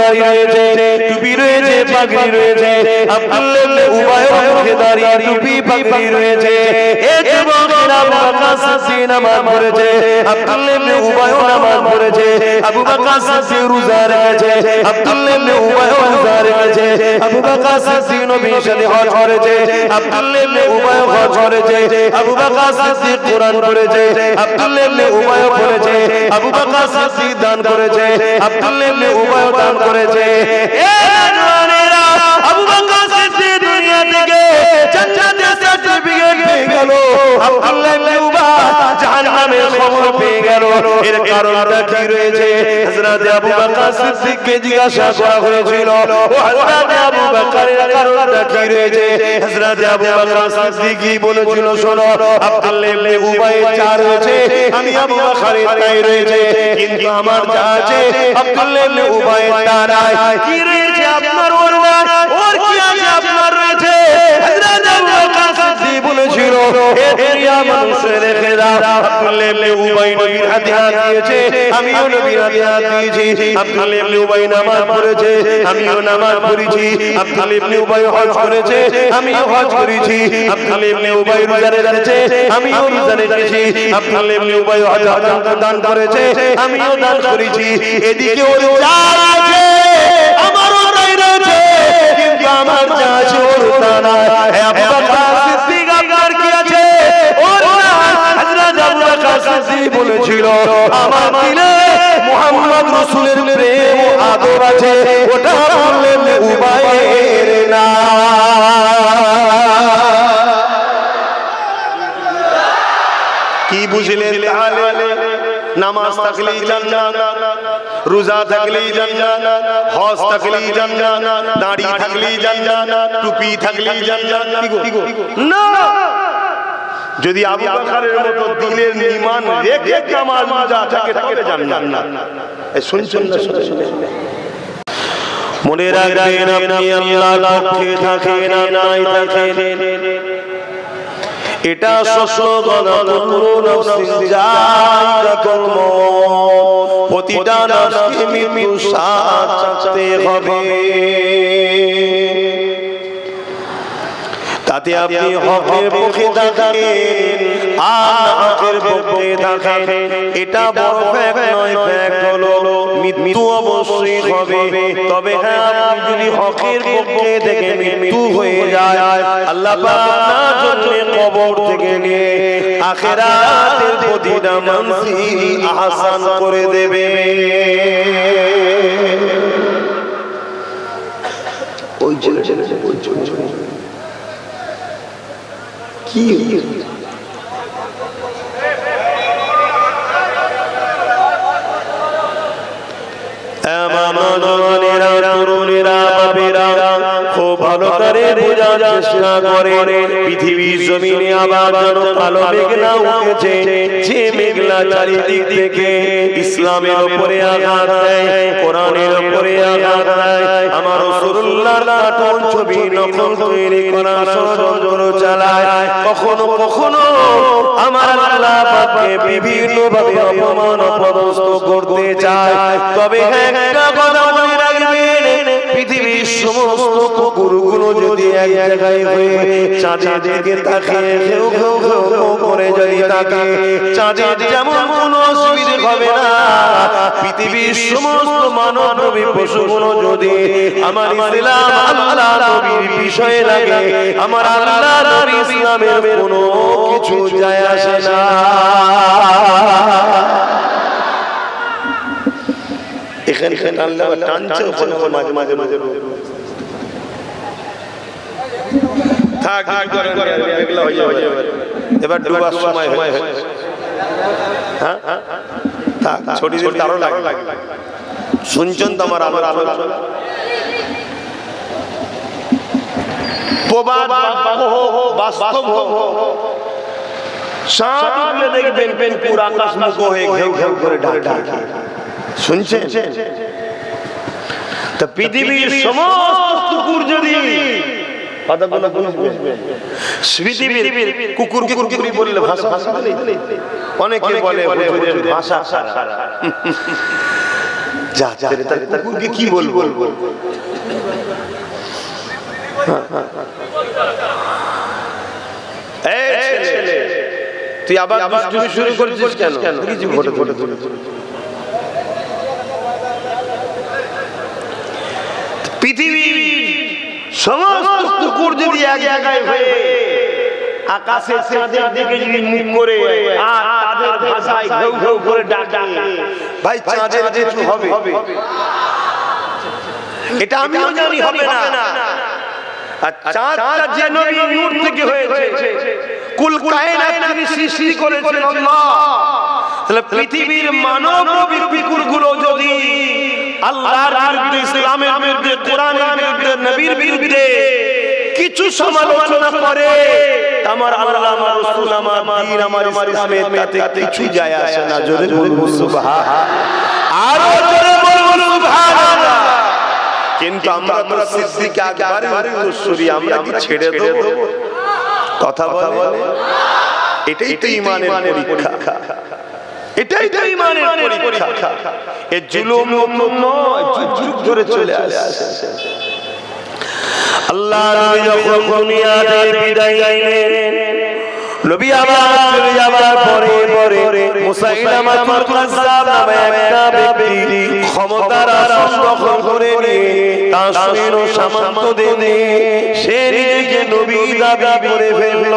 দাঁড়িয়ে রয়েছে, টুপি রয়েছে, পাগড়ি রয়েছে। আব্দুল্লাহ ইবনে উবাইর মুখে দাঁড়িয়ে টুপি পাগড়ি রয়েছে। এই যুবকেরা আবু বকর সিদ্দিক নামাজ পড়েছে, আব্দুল্লাহ ইবনে উবাইর নামাজ পড়েছে। আবু বকর সিদ্দিক রোজা রেখেছে, আব্দুল্লাহ ইবনে উবাইর রোজা রেখেছে। আবু বকর সিদ্দিক নবীর সাথে হজ করেছে, আব্দুল্লাহ ইবনে উবাইর হজ করেছে। আবু বকর সিদ্দিক কোরআন পড়েছে, আব্দুল্লাহ ইবনে উবাইর পড়েছে। আবু বকর সিদ্দিক দান করেছে, আব্দুল্লাহ ইবনে উবাইর দান করেছে। এই জওয়ানেরা, আবু বকর সিদ্দিক দুনিয়া থেকে জান্নাতের সার্টিফিকেট পেয়ে গেল, আব্দুল্লাহ ইবনে উবাইর জাহান্নামের খবর পেয়ে গেল। এর কারণটা কি রয়েছে? হযরত আবু বকর সিদ্দিককে জিজ্ঞাসা করা হয়েছিল, ও হযরত আবু বকরের কারণটা কি রয়েছে? হযরত আবু বকর সিদ্দিক কি বলেছিল? শোনো, আব্দুল্লাহ ইবনে উবাইর যা রয়েছে আমি আবু বকরের তাই রয়েছে, কিন্তু আমার যা আছে আব্দুল্লাহ ইবনে উবাইর তা নাই। কি রয়েছে আপনার? ওর নাই। ওর কি আছে আপনার রয়েছে? হযরত আবু বকর সিদ্দিক বলেছিল, হে দুনিয়া মানুষের রেখে দাও, আব্দুল্লাহ ইবনে উবাইর নবীর হাতে হাত দিয়েছে, আমিও নবীর হাতে হাত দিয়েছি। আব্দুল্লাহ ইবনে উবাইর নামাজ পড়েছে, আমিও নামাজ পড়েছি। আব্দুল্লাহ ইবনে উবাইর হজ করেছে, আমিও হজ করেছি। আব্দুল্লাহ ইবনে উবাইর রোজা রেখেছে, আমিও রোজা রেখেছি। আব্দুল্লাহ ইবনে উবাইর হজ দান করেছে, আমিও দান করেছি। এদিকে ওর যা আছে আমারও তাই রয়েছে, কিন্তু আমার যা আছে ওর তা নাই। হে আবু বকর সিদ্দিক, আপনার কি আছে? ওর নাই। হযরত আবু বকর সিদ্দিক বলেছিল, আমার দিলে মুহাম্মদ রাসূলের প্রেম ও আদর আছে, ওটা আব্দুল্লাহ ইবনে উবাইর না। কি বুঝলেন? তাহলে নামাজ থাকলেই জান্নাত, রোজা থাকলেই জান্নাত, হজ থাকলেই জান্নাত, দাড়ি থাকলেই জান্নাত, টুপি থাকলেই জান্নাত। কি গো? না, যদি আবু বকরের মতো দিলের ঈমান রেখে নামাজ রোজা থাকে তবে জান্নাত। এই শুনছেন না? মনে রাখবেন, আপনি আল্লাহর পক্ষে থাকেন আর নাই থাকেন, এটা কুল্লু নাফসিন যায়িকাতুল মউত, প্রতিটা নফসকে মৃত্যু স্বাদ চাখতে হবে। তাতে আপনি হকের পক্ষে থাকেন আর হকের পক্ষে থাকেন, এটা বড় ফ্যাক্ট নয়। ফ্যাক্ট হলো মৃত্যু অবশ্যই হবে। তবে হ্যাঁ, আপনি যদি হকের পক্ষে থেকে মৃত্যু হয়ে যায়, আল্লাহ পাক আপনার জন্য কবর থেকে নিয়ে আখিরাতের প্রতিটা মঞ্জিল আহসান করে দেবে। ওই কি খুব ভালো করে বোঝার চেষ্টা করে, পৃথিবীর জমিনে আবার যেন কালো মেঘলা উঠেছে, যে মেঘলা চারিদিক থেকে ইসলামের উপরে আঘাত দেয়, কোরআনের উপরে আঘাত দেয়। আমার রাসূলুল্লাহর কার্টুন ছবি নকল তৈরি করা ষড়যন্ত্র চালায়, কখনো কখনো আমার আল্লাহ পাককে বিভিন্ন ভাবে অপমান অপদস্থ করতে চায়। তবে একটা কথা মনে রাখবেন, পৃথিবীর সমস্ত কুকুরগুলো যদি এক জায়গায় হয়ে চাঁদের দিকে তাকিয়ে ঘেউ ঘেউ ঘেউ করে যদি তাকে, চাঁদের যেমন কোনো অসুবিধা হবে না। পৃথিবীর সমস্ত মানব নবী পশুগুলো যদি আমার ইসলাম আল্লাহ নবীর বিষয়ে লাগে, আমার আল্লাহ নবী ইসলামের কোনো কিছু যায় আসে না। এখানে আল্লাহ টানছে, মাঝে মাঝে মাঝে থাক এগুলা হয়ে যাবে। এবার ডুবার সময় হয়েছে, হ্যাঁ থাক, ছড়ি দিলে আরো লাগে। শুনছেন তো আমার আলোচনা? প্রবাদ বাস্তব সব দেখবেন পুরো আকাশ মুখ হয়ে ঘেউ ঘেউ করে ডাকে। শুনছেন? তা পৃথিবীর সমস্ত কুকুর যদি পৃথিবীর কুকুর কুকুর বললে ভাষা অনেকে বলে ভাষা, যা ছেড়ে তার কুকুরকে কি বলবো? তুই আবার দুষ্টুমি শুরু করেছিস কেন? পৃথিবীর সমস্ত কুকুর যদি এক জায়গায় হয়ে আকাশের চাঁদের দিকে যদি মুখ করে আর তাদের ভাষায় ঘেউ ঘেউ করে ডাকে, ভাই চাঁদের কিছু হবে? এটা আমিও জানি হবে না। আর চাঁদটা যে নবীর নূর থেকে হয়েছে, কুল কায়নাত যিনি সৃষ্টি করেছেন আল্লাহ, তাহলে পৃথিবীর মানব কুকুরগুলো যদি আল্লাহর বিরুদ্ধে, ইসলামের বিরুদ্ধে, কোরআনের বিরুদ্ধে, নবীর বিরুদ্ধে কিছু সমালোচনা করে, আমার আল্লাহ, আমার রাসূল, আমার দ্বীন, আমার ইসলামের তাতে কিছু যায় আসে না। জোরে বলবো সুবহানাল্লাহ, আরো জোরে বলবো সুবহানাল্লাহ। কিন্তু আমরা তো সিদ্দিক আকবরের উত্তরসূরি, আমরা কি ছেড়ে দেব? কথা বলে, এটাই তো ঈমানের পরীক্ষা, এটাই তো ঈমানের পরীক্ষা। এই জুলুম নয়, যুগ ধরে চলে আসে। আল্লাহ নবী যখন দুনিয়াতে বিদায় নিলেন, নবী আবার চলে যাবার পরে মুসাইলামাতুল কাজ্জাব নামে একটা ব্যক্তি ক্ষমতার আসন দখল করে নিয়ে তার সৈন্য সামন্তদের নিয়ে সে নিজেকে নবী দাবি করে ফেলল।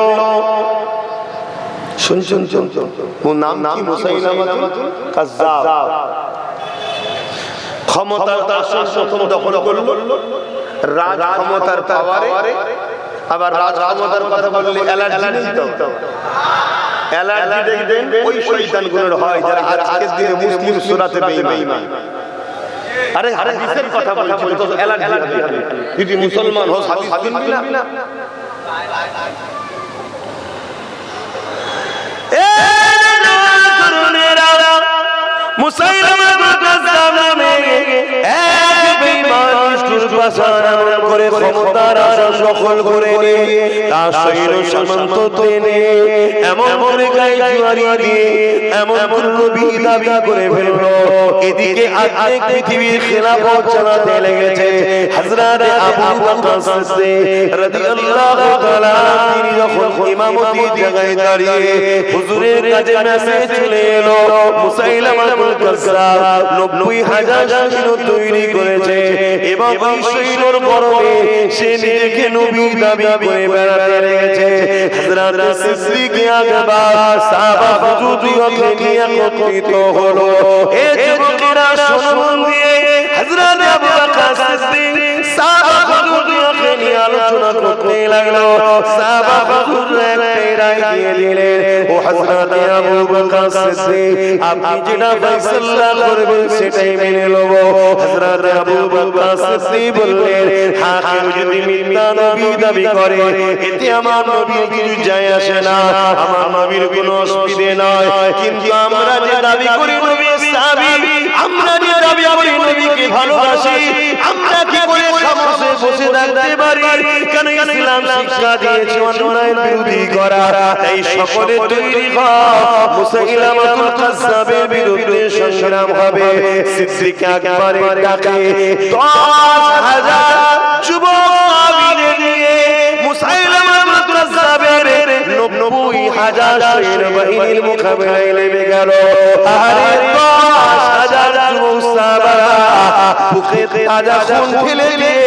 শুনছেন? ওর নাম কি? মুসাইলামাতুল কাজ্জাব। ক্ষমতার আসন প্রথম দখল করল, রাজ ক্ষমতার পাওয়ারে। আবার রাজ ক্ষমতার কথা বললে অ্যালার্জি তো, অ্যালার্জি দেখবেন ওই শয়তানগুলোর হয় যারা আজকের দিনে মুসলিম সুরাতে বেঈমান। আরে হাদিসের কথা বলছি তো, অ্যালার্জি হবে যদি মুসলমান হস, হাদিস শুনবি না? এ তরুণেরা, মুসাইলামাতুল কাজ্জাব নামে এক বেঈমান করে ক্ষমতার আসন দখল করে নিয়ে তার সৈন্য সামন্ত টেনে এমন করে গায়ে জুয়ারি দিয়ে এমন নবী দাবি করে ফেলল। এদিকে আর্ধেক পৃথিবীর খেলাফত চালাতে লেগেছে হযরত আবু বকর সিদ্দিক রাদিয়াল্লাহু তাআলা। তিনি যখন ইমামতি জায়গায় দাঁড়িয়ে হুজুরের কাছে মেসেজ চলে এলো, মুসাইলামাতুল কাজ্জাব 90,000 সৈন্য তৈরি করেছে এবং ওই সৈন্যর পরনে সে নিজেকে নবী দাবি করে বেড়াতে লেগেছে। হযরত সিদ্দিক আকবর সাহাবা হুজুরকে নিয়ে একত্রিত হলো। এই যুবকেরা শুনুন দিয়ে হযরত আবু বকর সিদ্দিক সাহাবা হুজুরকে নিয়ে আলোচনা করতে লাগলো। সাহাবা হুজুর একটা রায় দিয়ে দিলেন, ও হযরত আবু বকর সিদ্দিক, আপনি যেটা ফয়সালা করবেন সেটাই মেনে নেব। হযরত আবু বকর সিদ্দিক বললেন, হ্যাঁ, কেউ যদি মিথ্যা নবী দাবি করে এতে আমার নবীর কিছু যায় আসে না, আমার নবীর কোনো অসুবিধে নয়। কিন্তু আমরা যে দাবি করি নবী সাহাবী, আমরা যে দাবি করি নবীকে ভালোবাসি, আমরা কি করে সামনে বসে থাকতে পারি? কেন ইসলাম শিক্ষা দিয়েছে অন্যায়ের বিরোধী করা। এই সকলে তৈরি হও, মুসাইলামাতুল কাজ্জাবের বিরুদ্ধে সংগ্রাম হবে। সিদ্দিক আকবরের ডাকে 10,000 যুবক আবিরে নিয়ে মুসাইলামাতুল কাজ্জাবের 90,000 সৈন্যবাহিনীর মোকাবিলায় নেমে গেল। আরে 10,000 যুবক সাহাবারা বুকে তাজা খুন ফেলে দিয়ে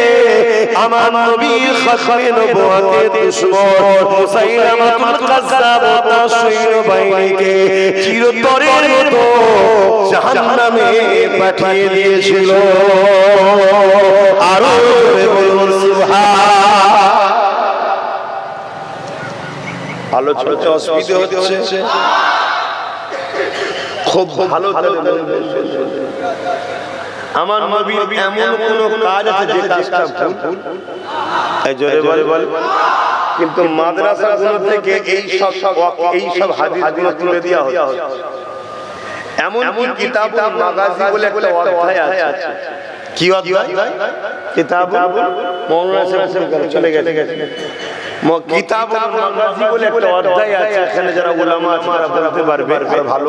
আমার নবীর খাতমে নবুয়তের দুশমন মুসাইলামাতুল কাজ্জাব ও তার সৈন্যবাহিনীকে চিরতরের মতো জাহান্নামে পাঠিয়ে দিয়েছিল। আরো বলুন সুবহান। আলোচনা অসুবিধা হচ্ছে, খুব ভালো আমার নবীর এমন কোন কাজ আছে যে কাজটা ভুল? এই জোরে বল। কিন্তু মাদ্রাসাগুলো থেকে এই সব হাদিসগুলো তুলে দেওয়া হচ্ছে। এমন কিতাবুল মাগাজি বলে একটা অধ্যায় আছে। কি অধ্যায়? কিতাবুল মাওলানা সাহেব চলে গেছে। কিতাবুল মাগাজি বলে একটা অধ্যায় আছে, এখানে যারা উলামা আছে তারা বলতে পারবে আর ভালো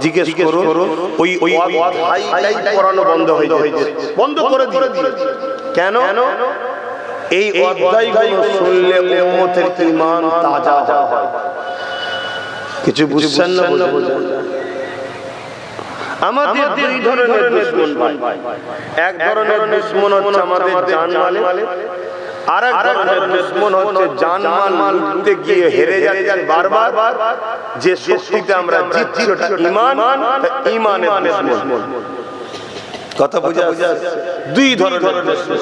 জিজ্ঞেস করুন। ওই অধ্যায়টাই পড়ানো বন্ধ হয়ে গেছে, বন্ধ করে দিয়েছে। কেন? এই অধ্যায়গুলো শুনলে উম্মতের ঈমান তাজা হয়। কিছু বুঝছেন না? আমাদের দুই ধরনের দুশমন ভাই, এক ধরনের দুশমন হচ্ছে আমাদের জানমালে, আর এক ধরনের দুশমন হচ্ছে জানমাল লুটতে গিয়ে হেরে যাচ্ছে বারবার। যে শক্তিতে আমরা জিতছি ওটা ঈমান, ঈমানের দুশমন। কথা বুঝা যাচ্ছে? দুই ধরনের দুশমন।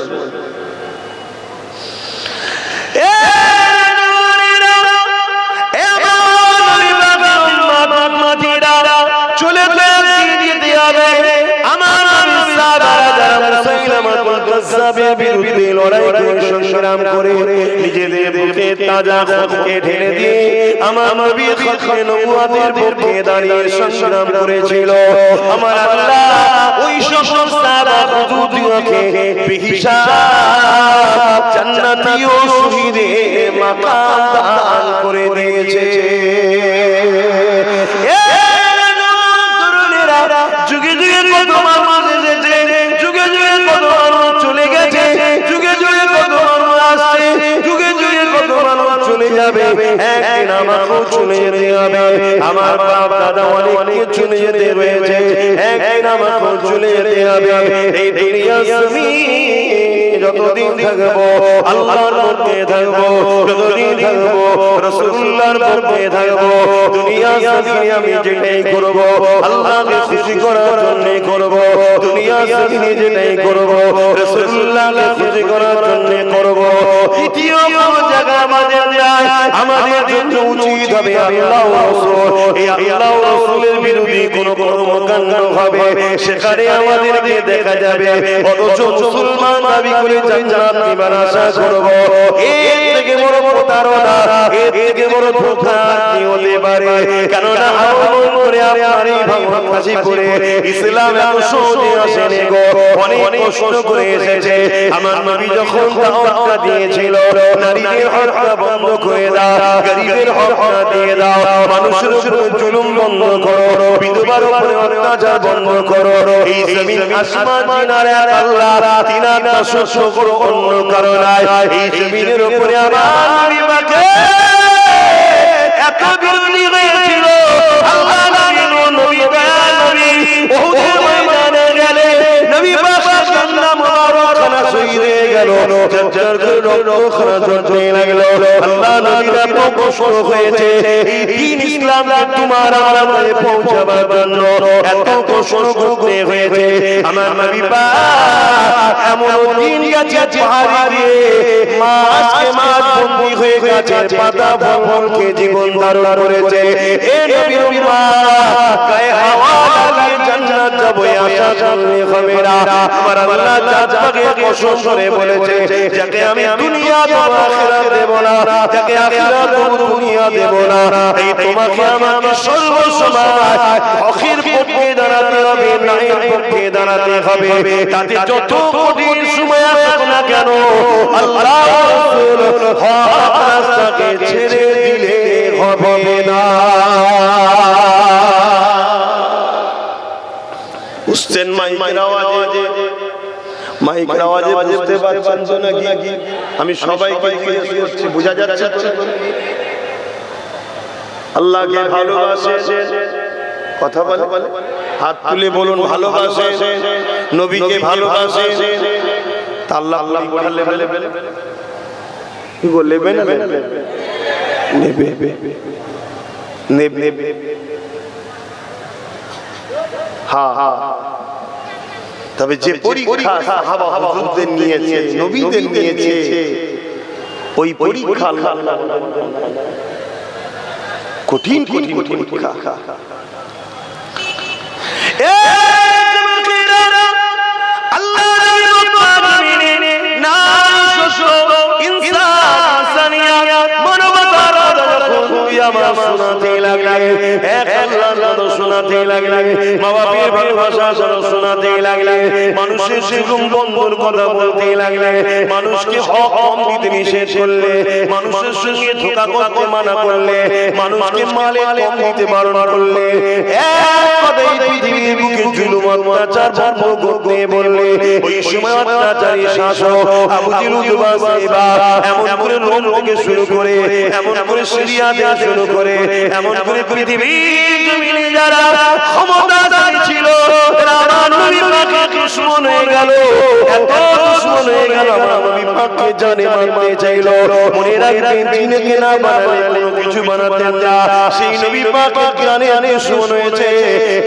চলে বিরুদ্ধে লড়াই করে সংগ্রাম করে নিজেদের বুকে তাজা খুনকে ঢেলে দিয়ে আমার নবী খাতমে নবুয়তের পক্ষে দাঁড়িয়ে সংগ্রাম করেছিল। আমার আল্লাহ ওই সকল সাহাবা হুজুরকে বেহিসাব জান্নাতি ও শহীদের মাকাম দান করে দিয়েছে। যুগে যুগে কত মানুষ এসেছে, যুগে যুগে কত মানুষ চলে গেছে, যুগে যুগে কত মানুষ আসছে, যুগে যুগে কত মানুষ চলে যাবে। একদিন আমাকেও চলে যেতে হবে, আমার বাপ দাদা অনেককে চলে যেতে রয়েছে, একদিন আমাকেও চলে যেতে হবে। এই দুনিয়ার জমিন যতদিন থাকবো আল্লাহর পথে থাকবো, যতদিন থাকবো রাসূলুল্লাহর পথে থাকবো। দুনিয়ার জমিনে আমি যেটাই করব আল্লাহকে খুশি করার জন্য করব, দুনিয়ার জমিনে যেটাই করব রাসূলুল্লাহকে খুশি করার জন্য করব। দ্বিতীয় কোন জায়গা আমাদের নাই, আমাদের জন্য উচিত হবে আল্লাহ ও রাসূল। এই আল্লাহ ও রাসূলের বিরোধী কোন কর্মকাণ্ড হবে সেখানে আমাদেরকে দেখা যাবে, অথচ মুসলমান দাবি করে জান্নাত নিবার আশা করব। এর থেকে বড় প্রতারণা, এর থেকে বড় ধোঁকা কি হতে পারে? কেননা আমল করে আপনারই ভগবান কাছে করে ইসলাম এত সহজে আসেনি গো, অনেক কষ্ট করে এসেছে। আমার নবী যখন দাওয়াতটা দিয়েছিল নারীদের হকটা বন্ধ করে দাও, গরিবের হকটা দিয়ে দাও, মানুষের উপরে জুলুম বন্ধ করো, বিধবার উপরে অত্যাচার বন্ধ করো। এই জমিন আসমান জিনার এক আল্লাহ, তিনার দাসত্ব করো অন্য কারো নাই। এই জমিনের উপরে আমার নবী পাকে এত বিরোধী হয়েছিল, আল্লাহ নবী দয়াল নবী উহুদের ময়দানে গেলে নবী পাক কান্না মুবারকখানা শহীদ হয়ে গেল, ঝরঝর করে রক্তখানা ঝরতে লাগলো। আল্লাহ নবীর এত কষ্ট হয়েছে এই দ্বীন ইসলামকে তোমার আমার কাছে পৌঁছাবার জন্য, এত কষ্ট করতে হয়েছে। আমার নবী পাক এমন দিন গেছে পাহাড়ে দিয়ে মাসকে মাস বন্দী হয়ে গাছের পাতা ফলকে জীবন ধারণ করেছে। এ নবীর উম্মাহ গায়ে হাওয়া লাগিয়ে জান্নাত যাবো আশা করলে হবে না। আমার আল্লাহ জাত পাকে কসম করে বলেছে, যাকে আমি দুনিয়া দেব আখিরাত দেব না, যাকে আখিরাত দেব দুনিয়া দেব না। এই তোমাকে আমাকে সর্বসময় হকের পক্ষে দাঁড়াতে হবে, ন্যায়ের পক্ষে দাঁড়াতে হবে। তাতে যত কঠিন সময় আসুক না কেন আল্লাহ রাসূল হক রাস্তাকে ছেড়ে দিলে হবে না। বুঝছেন? মাইকের আওয়াজে বুঝতে পারছেন তো নাকি? আমি সবাইকে জিজ্ঞেস করছি, বোঝা যাচ্ছে তো? আল্লাহকে ভালোবাসে, কথা বলে হাত তুলে বলুন ভালোবাসে, নবীকে ভালোবাসে, তা আল্লাহ কি বলে নেবে। হ্যাঁ, তবে যে পরীক্ষা সাহাবা হুজুরদের নিয়েছে, নবীদের নিয়েছে, ওই পরীক্ষা আল্লাহ কঠিন কঠিন পরীক্ষা। শোনাতে লাগলেন, এক আল্লাহর কথা শোনা শোনাতে লাগলে, মা বাপের ভালোবাসা শোনাতে লাগলে, মানুষের জুলুম বন্ধর কথা বলতে লাগলে, মানুষকে হক কম দিতে নিষেধ করলে, মানুষের সঙ্গে ধোঁকা করতে মানা করলে, মানুষকে মালে কম দিতে বারণ করলে, এক কথায় পৃথিবীর বুকে জুলুম অত্যাচার বন্ধ করতে বললে, ওই সময় অত্যাচারী শাসক আবু জেহেল উতবা সাইবা এমন করে রোম থেকে শুরু করে, এমন করে সিরিয়া থেকে শুরু করে, এমন করে পৃথিবীর জমিনে যারা ক্ষমতাশালী ছিল, এরা আমার নবী পাকের দুশমন হয়ে গেল, এত দুশমন হয়ে গেল, আমার নবী পাককে জানে মারতে চাইলো। মনে রাখবেন, জিনকে না বানালে কোনো কিছু বানাতেন না, সেই নবী পাকের জানে দুশমন হয়েছে।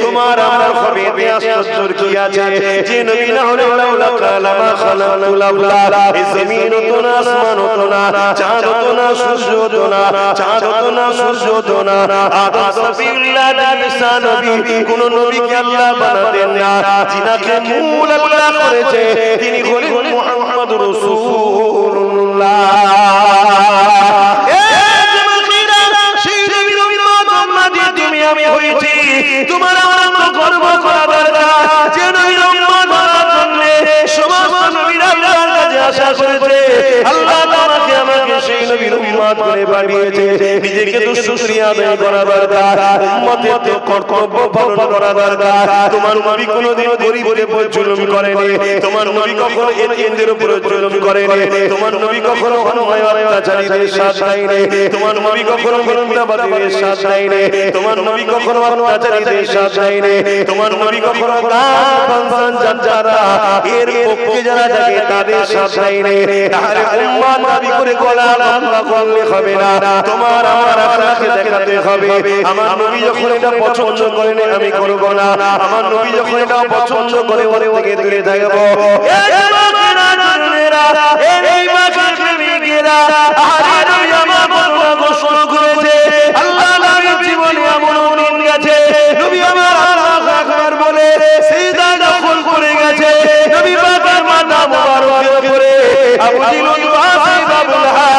তোমার আমার হবে আশ্চর্য কি আছে, যে নবী না হলে লাউলা কালামা খালাকুল আবলা, এই জমিন হতো না, আসমান হতো না, চাঁদ হতো না, সূর্য হতো না, চাঁদ হতো না, সূর্য হতো না। আদম সাবিল্লাহ ঈসা নবী, কোন নবীকে আল্লাহ বানাতেন না, যিনাকে মূল আল্লাহ করেছে তিনি হলেন মুহাম্মদুর রাসূলুল্লাহ। আমি হয়েছি, তোমার আমার গর্ব করা দরকার, যে নবীর উম্মত হওয়ার জন্য সমস্ত নবীরা আল্লাহর কাছে আশা করেছে, আল্লাহ তোমাকে আমাকে সেই নবীর উম্মত করে পাঠিয়েছে। নিজেকে তো শুকরিয়া আদায় করা দরকার, উম্মতের তো কর্তব্য পালন করা দরকার। তোমার নবী কোনোদিন গরিবের উপর জুলুম করেনি, তোমার নবী কখনো এতিমদের উপর জুলুম করেনি, তোমার নবী কখনো অন্যায় অত্যাচারীদের সাথ দেয়নি, তোমার নবী কখনো মিথ্যাবাদীদের সাথ দেয়নি, তোমার নবী কখনো অত্যাচারীদের সাথ দেয়নি, তোমার নবী কখনো যারা এর পক্ষে যারা থাকে তাদের সাথ দেয়নি। তাহলে উম্মাহ দাবি করে গলা লম্বা করলে হবে না, তোমার আমার আখলাকে দেখাতে হবে। আমার নবী যখন এটা পছন্দ করেন আমি করব না, আমার নবী যখন এটা পছন্দ করে ওর থেকে দূরে থাকব। এই মাসের প্রেমিকেরা আরে নবী আমার বড় ঘোষণা করেছে, আল্লাহ নবীর জীবনে এমন দিন গেছে, নবী আমার আল্লাহু আকবার বলে সিজদা দখল করে গেছে, নবী পাকের মাথা মোবারকের উপরে আবু জেহেল উতবা সাইবা বলহা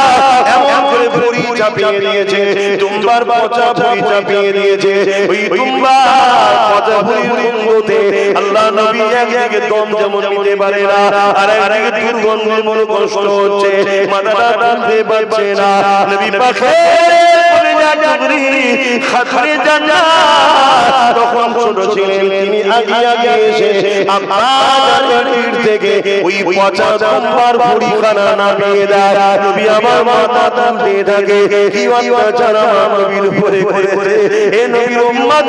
এমন করে ভুঁড়ি চাপিয়ে দিয়েছে, দুম্বার পচা ভুঁড়ি চাপিয়ে দিয়েছে। ওই দুম্বার পচা ভুঁড়ির মধ্যে আল্লাহ নবী একদিকে দম যেমন নিতে পারে না, আর একদিকে দুর্গন্ধের মনে কষ্ট হচ্ছে, মাথাটা টানতে পারছে না। নবী পাকের কলিজা টুকরি খাতরে জান্নাত তখন ছোট ছিলেন, তিনি আগে আগে এসে আব্বার পিঠ থেকে ওই পচা দুম্বার ভুঁড়িখানা নামিয়ে দেয়। নবী আমার মাথা টানতে থাকে, কি অত্যাচার আমার নবীর উপরে করেছে। এ নবীর উম্মত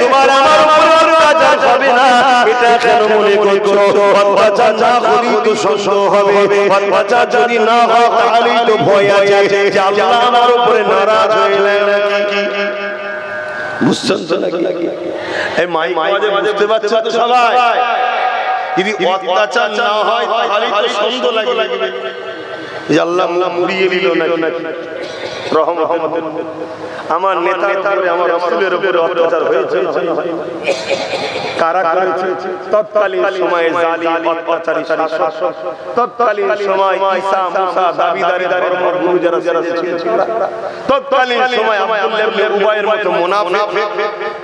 তোমার আমার উপর অত্যাচার হবে না, এটা কেন মনে করছো? অত্যাচার না করি তো সন্দেহ হবে, অত্যাচার যদি না হয় তাহলেই তো ভয় আছে যে আল্লাহ আমার উপরে নারাজ হয়ে নাকি। বুঝছেন তো নাকি? এই মাইক মাঝে বুঝতে পারছেন তো সবাই? যদি অত্যাচার না হয় তাহলেই তো সন্দেহ লাগবে যে আল্লাহ মুড়িয়ে দিল নাকি। রহমতের আমার নেতার উপরে আমার রাসূলের উপরে অত্যাচার হয়েছে না? কারা করেছে? তৎকালীন সময়ে জালিম অত্যাচারী শাসক, তৎকালীন সময় ঈসা মুসা দাবিদারি ধর্মগুরু যারা ছিল, তৎকালীন সময় আব্দুল্লাহ ইবনে উবাইয়ের মতো মুনাফিক,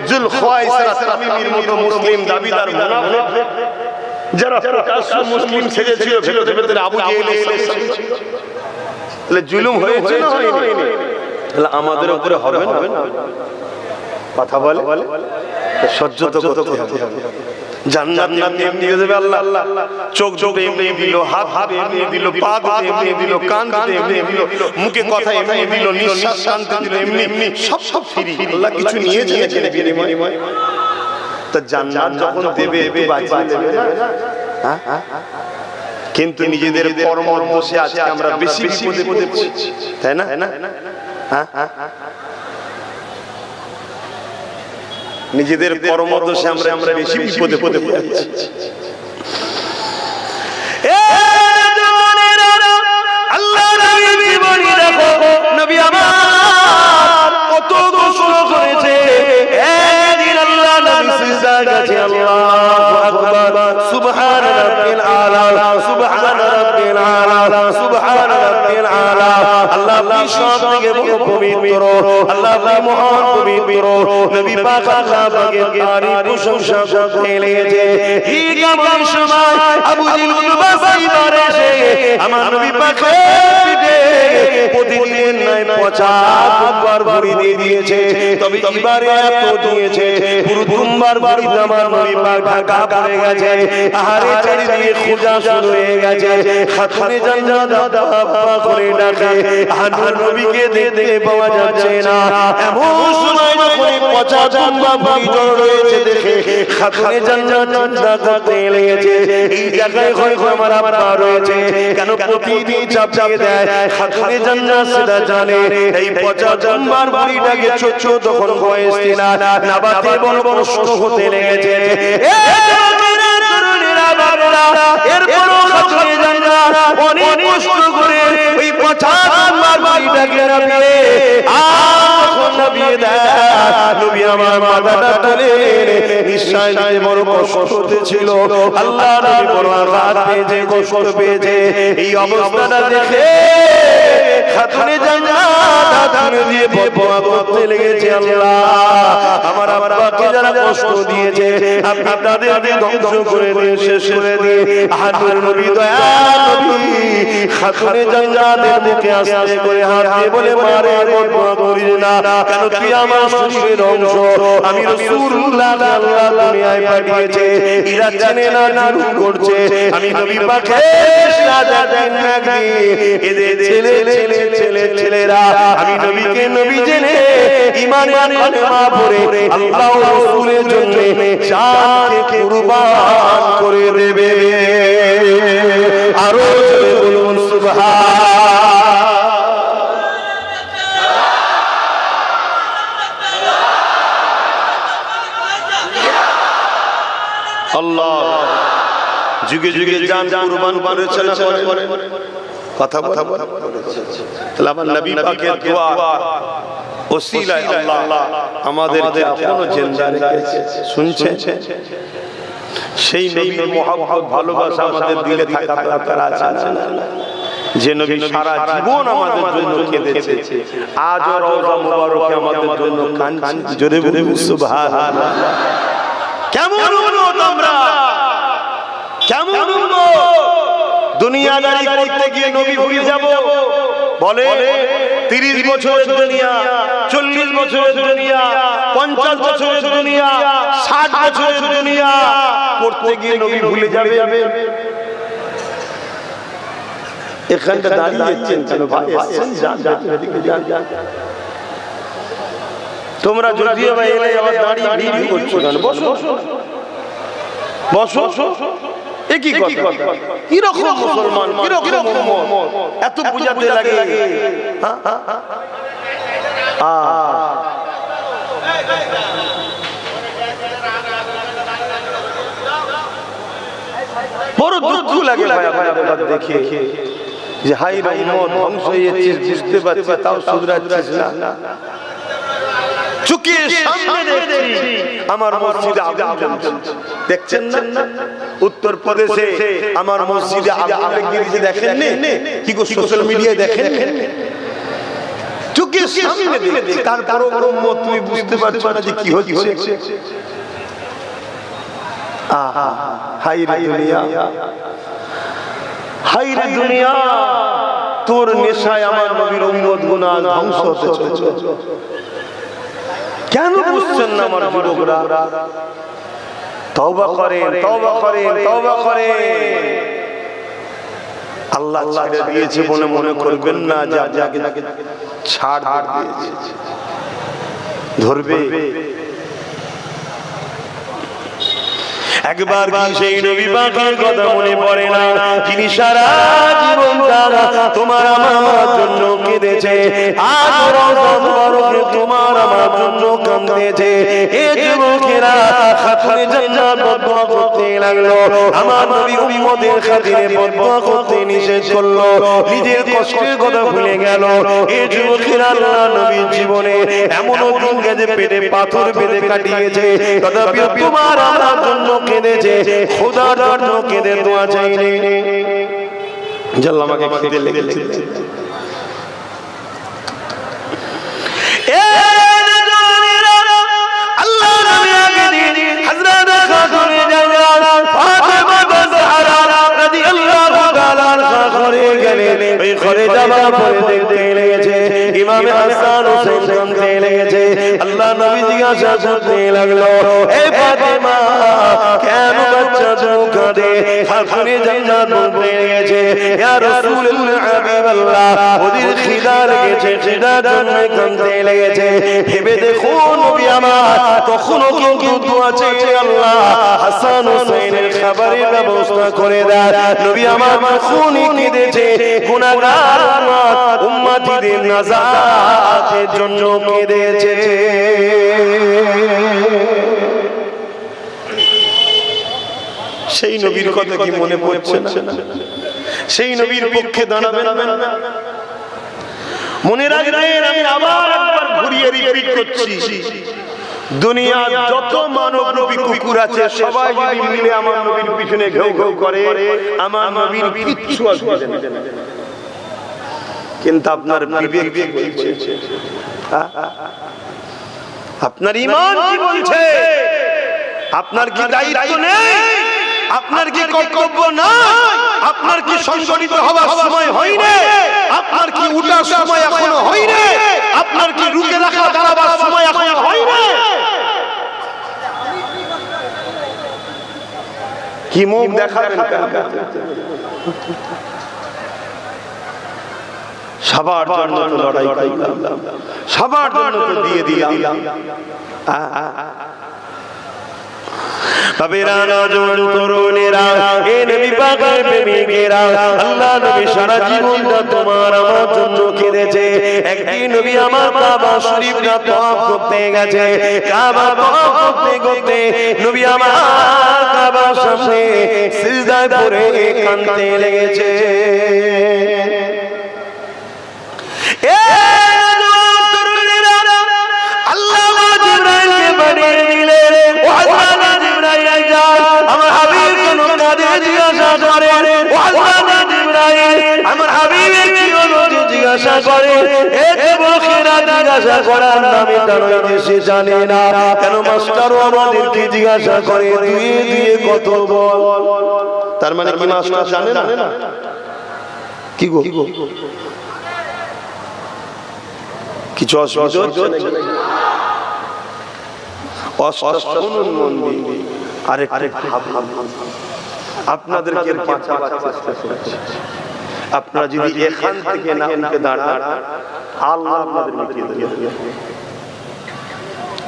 যুলখায়সারা তামিমির মতো মুসলিম দাবিদার মুনাফিক, যারা প্রকাশ্য মুসলিম সেজেছিল, ভেতরে আবু জেহেল তাহলে জুলুম হয়েছে না হয়নি? তাহলে আমাদের উপরে হবে না? কথা বলে সহ্য তো করতে হবে। জান্নাত এমনি দিয়ে দেবে আল্লাহ, চোখ দুটো এমনি দিল, হাত এমনি দিল, পা দুটো এমনি দিল, কান দুটো এমনি দিল, মুখে কথা এমনি দিল, নিঃশ্বাস টানতে দিল এমনি, সব ফ্রি। আল্লাহ কিছু নিয়েছে এখানে বিনিময়। তা জান্নাত যখন দেবে একটু বাঁচিয়ে দেবে না? কিন্তু নিজেদের কর্মর বসে আজকে আমরা বেশি বিপদে পড়ছি, তাই না? নিজেদের কর্মদোষে আমরা বেশি বিপদে পড়ছি। আল্লাহ নবী জীবনী দেখো, নবী আমার কত ঘোষণা করেছে। একদিন আল্লাহ নবী সিজদায় গেছে, আল্লাহু আকবার, সুবহান রাব্বিল আলা, সুবহান রাব্বিল আলা, সুবহান রাব্বিল আলা। আল্লাহ আপনি সব থেকে পবিত্র, আল্লাহ আপনি মহান পবিত্র, পবিত্র নবী পাক আল্লাহ পাকের তারিফ প্রশংসা করতে লেগেছে। ঠিক এমন সময় আবু জিল উতবাসী ধরে এসে আমার নবী পাকের পিঠে প্রতিদিনের ন্যায় 50 বার ভরি দিয়ে দিয়েছে। তবে এবারে এত দিয়েছে পুরো দুমবার ভরিতে আমার নবী পাক ঢাকা পড়ে গেছে। আহারে চারিদিকে খোঁজা শুরু হয়ে গেছে। খাতুনে জান্নাত আব্বা করে ডাকে, আমার নবীকে দেখতে পাওয়া যাচ্ছে না। এমন সময় যখন 50 দুমবার ভরি জড়ো রয়েছে দেখে খাতুনে জান্নাত চিন্তা করতে লেগেছে, এই জায়গায় হয়তো আমার আব্বা রয়েছে, কেন প্রতিদিন চাপিয়ে দেয়। খাতুনে জান্নাত সেটা জানে এই 50 দুমবার ভরিটাকে ছোট তখন বয়স ছিল না, নাবাতে বড় কষ্ট হতে লেগেছে। এরপরও খাতুনে জান্নাত অনেক কষ্ট করে ওই 50 দুমবার ভরিটাকে নামিয়ে নামিয়ে দেয়। নবী আমার মাথাটা তুলে নিশ্চয় বড় কষ্ট হতেছিল। আল্লাহ নবী বড় আঘাত পেয়েছে, কষ্ট পেয়েছে। এই অবস্থাটা দেখে খাতুনে জান্নাত হাত দিয়ে বদদোয়া করতে লেগেছে, আল্লাহ আমার আব্বাকে যারা কষ্ট দিয়েছে আপনি তাদেরকে ধ্বংস করে দিয়ে শেষ করে দিয়ে আহার নবী দয়া নবী খাতুনে জান্নাতের মুখে আস্তে করে হাত দিয়ে বলে মারে বদদোয়া করিস না, কেন তুই আমার শরীরের অংশ, আমি রাসূলুল্লাহ আল্লাহ দুনিয়ায় পাঠিয়েছে, এরা জানে না জুলুম করছে। আমি নবী পাকের সাজা দেন নাকি এদের ছেলেরা আমি নবীকে নবী জেনে ঈমানের কালেমা পড়ে আল্লাহ ও রাসূলের জন্য জানকে কুরবান করে দেবে। আরো জোরে বলুন সুবহান। আল্লাহ যুগে যুগে জান কুরবান করেছেন, কথা কথা তাহলে আমার নবী পাকের দোয়া ওসিলায় আল্লাহ আমাদেরকে এখনো জিন্দা রেখেছে। শুনছেন? সেই নবীর মহব্বত ভালোবাসা আমাদের দিলে থাকা দরকার আছে না? যে নবী সারা জীবন আমাদের জন্য কেঁদেছে, আজও রওজা মুবারকে আমাদের জন্য কাঁদছে। জোরে বলুন সুবহানাল্লাহ। কেমন উম্মত আমরা, কেমন উম্মত! দুনিয়াদারি করতে গিয়ে নবী ভুলে যাব। বলে 30 বছরের দুনিয়া, 40 বছরের দুনিয়া, 50 বছরের দুনিয়া, 60 বছরের দুনিয়া করতে গিয়ে নবী ভুলে যাবে। এখানটা দাঁড়িয়েছেন কেন ভাই? তোমরা যদিও ভাই এলে আবার দাঁড়িয়ে ভিডিও করছো কেন? বসো বসো। একই কথা, কি রকম মুসলমান, কি রকম উম্মত, এত বুঝাতে লাগে। বড় দুঃখ লাগে ভাই আপনাদের দেখে যে হাই রে উম্মত ধ্বংস হয়েছে, বুঝতে পারছি তাও শুধরাচ্ছিস না। চুকিয়ে সামনে দেখছি আমার মসজিদে আগুন জ্বলছে, দেখছেন না? উত্তর প্রদেশে আমার মসজিদে আগুন লেগেছে, দেখেন নি? কি গো সোশ্যাল মিডিয়ায় দেখেন? চুকিয়ে সামনে দেখছি, তারপরও উম্মত তুমি বুঝতে পারছো না যে কি হচ্ছে। হাই রে দুনিয়া, হাই রে দুনিয়া, তোর নেশায় আমার নবীর উম্মত গুনাহ ধ্বংস হতে চলেছে। কেন বুঝছেন না আমার যুবকরা? তওবা করেন, তওবা করেন, তওবা করেন। আল্লাহ ছেড়ে দিয়েছে বলে মনে করবেন না যে আপনাকে ছাড় দিয়েছে, ধরবে। একবার কি সেই নবী পাকের কথা মনে পড়ে না, যিনি সারা জীবনটা তোমার আমার জন্য কেঁদেছে, আজ রওজা মুবারকে তোমার আমার জন্য কাঁদতেছে। এ যুবকেরা খাতুনে জান্নাত বদদোয়া করতে লাগলো, আমার নবী উম্মতের খাতিরে বদদোয়া করতে নিষেধ করলো, নিজের কষ্টের কথা ভুলে গেল। এ যুবকেরা আল্লাহ নবীর জীবনে এমনও দিন গেছে পেটে পাথর বেঁধে কাটিয়েছে, তথাপি তোমার আমার জন্য কেঁদেছে, খোদার জন্য কেঁদে দোয়া চাইনি। জাল্লা আমাকে খিদে লেগেছে। এ জানেরা লেগেছে। আল্লাহ নবী জিজ্ঞাসা করতে লাগলো, এ ফাতেমা কেন বাচ্চা তুমি কাঁদে? খাতুনে জান্নাত বলতে লেগেছে, ইয়া রাসূলুল্লাহ হাবিবাল্লাহ ওদের খিদা লেগেছে, খিদার জন্য কাঁদতে লেগেছে। ভেবে দেখুন নবী আমার তখনও কিন্তু দোয়া চেয়ে আল্লাহ হাসান হুসাইনের খাবারের ব্যবস্থা করে দেয়। নবী আমার তখনই কেঁদেছে, গুনাহগার উম্মতিদের নাজাতের জন্য কেঁদেছে। সেই নবীর কথা কি মনে পড়ছে না? সেই নবীর পক্ষে দাঁড়াবেন না? মনে রাখবেন, আমি আবার একবার ঘুরিয়ে রিপিট করছি, দুনিয়ার যত মানবরূপী কুকুর আছে সবাই যদি মিলে আমার নবীর পিছনে ঘেউ ঘেউ করে, আমার নবীর কিচ্ছু আসবে না। কিন্তু আপনার বিবেক কি বলছে? আপনার ঈমান কি বলছে? আপনার কি দায়িত্ব নেই? আপনার কি কর্তব্য না? আপনার কি সংগঠিত হওয়ার সময় হয়নি? আপনার কি উঠার সময় এখনো হয়নি? আপনার কি রুকে রাখা দাঁড়াবার সময় এখনো হয়নি? কি মুখ দেখাবেন? সবার জন্য তো লড়াই করলাম, সবার জন্য তো দিয়ে দিলাম। বাবেরা, নওজোয়ান তরুণেরা, এ নবী পাকের প্রেমিকেরা, আল্লাহ নবী সারা জীবনটা তোমার আমার জন্য কেঁদেছে। একদিন নবী আমার কাবা শরীফটা তওয়াফ করতে গেছে। কাবা তওয়াফ করতে করতে নবী আমার কাবার সামনে সিজদায় পড়ে কাঁদতে লেগেছে। তার মানে কি মাস্টার জানে না? কি গো কিছু অসুবিধা? আপনাদেরকে আপনারা যদি এখান থেকে না উঠে দাঁড়ান, আল্লাহ আপনাদের মিটিয়ে দেবে।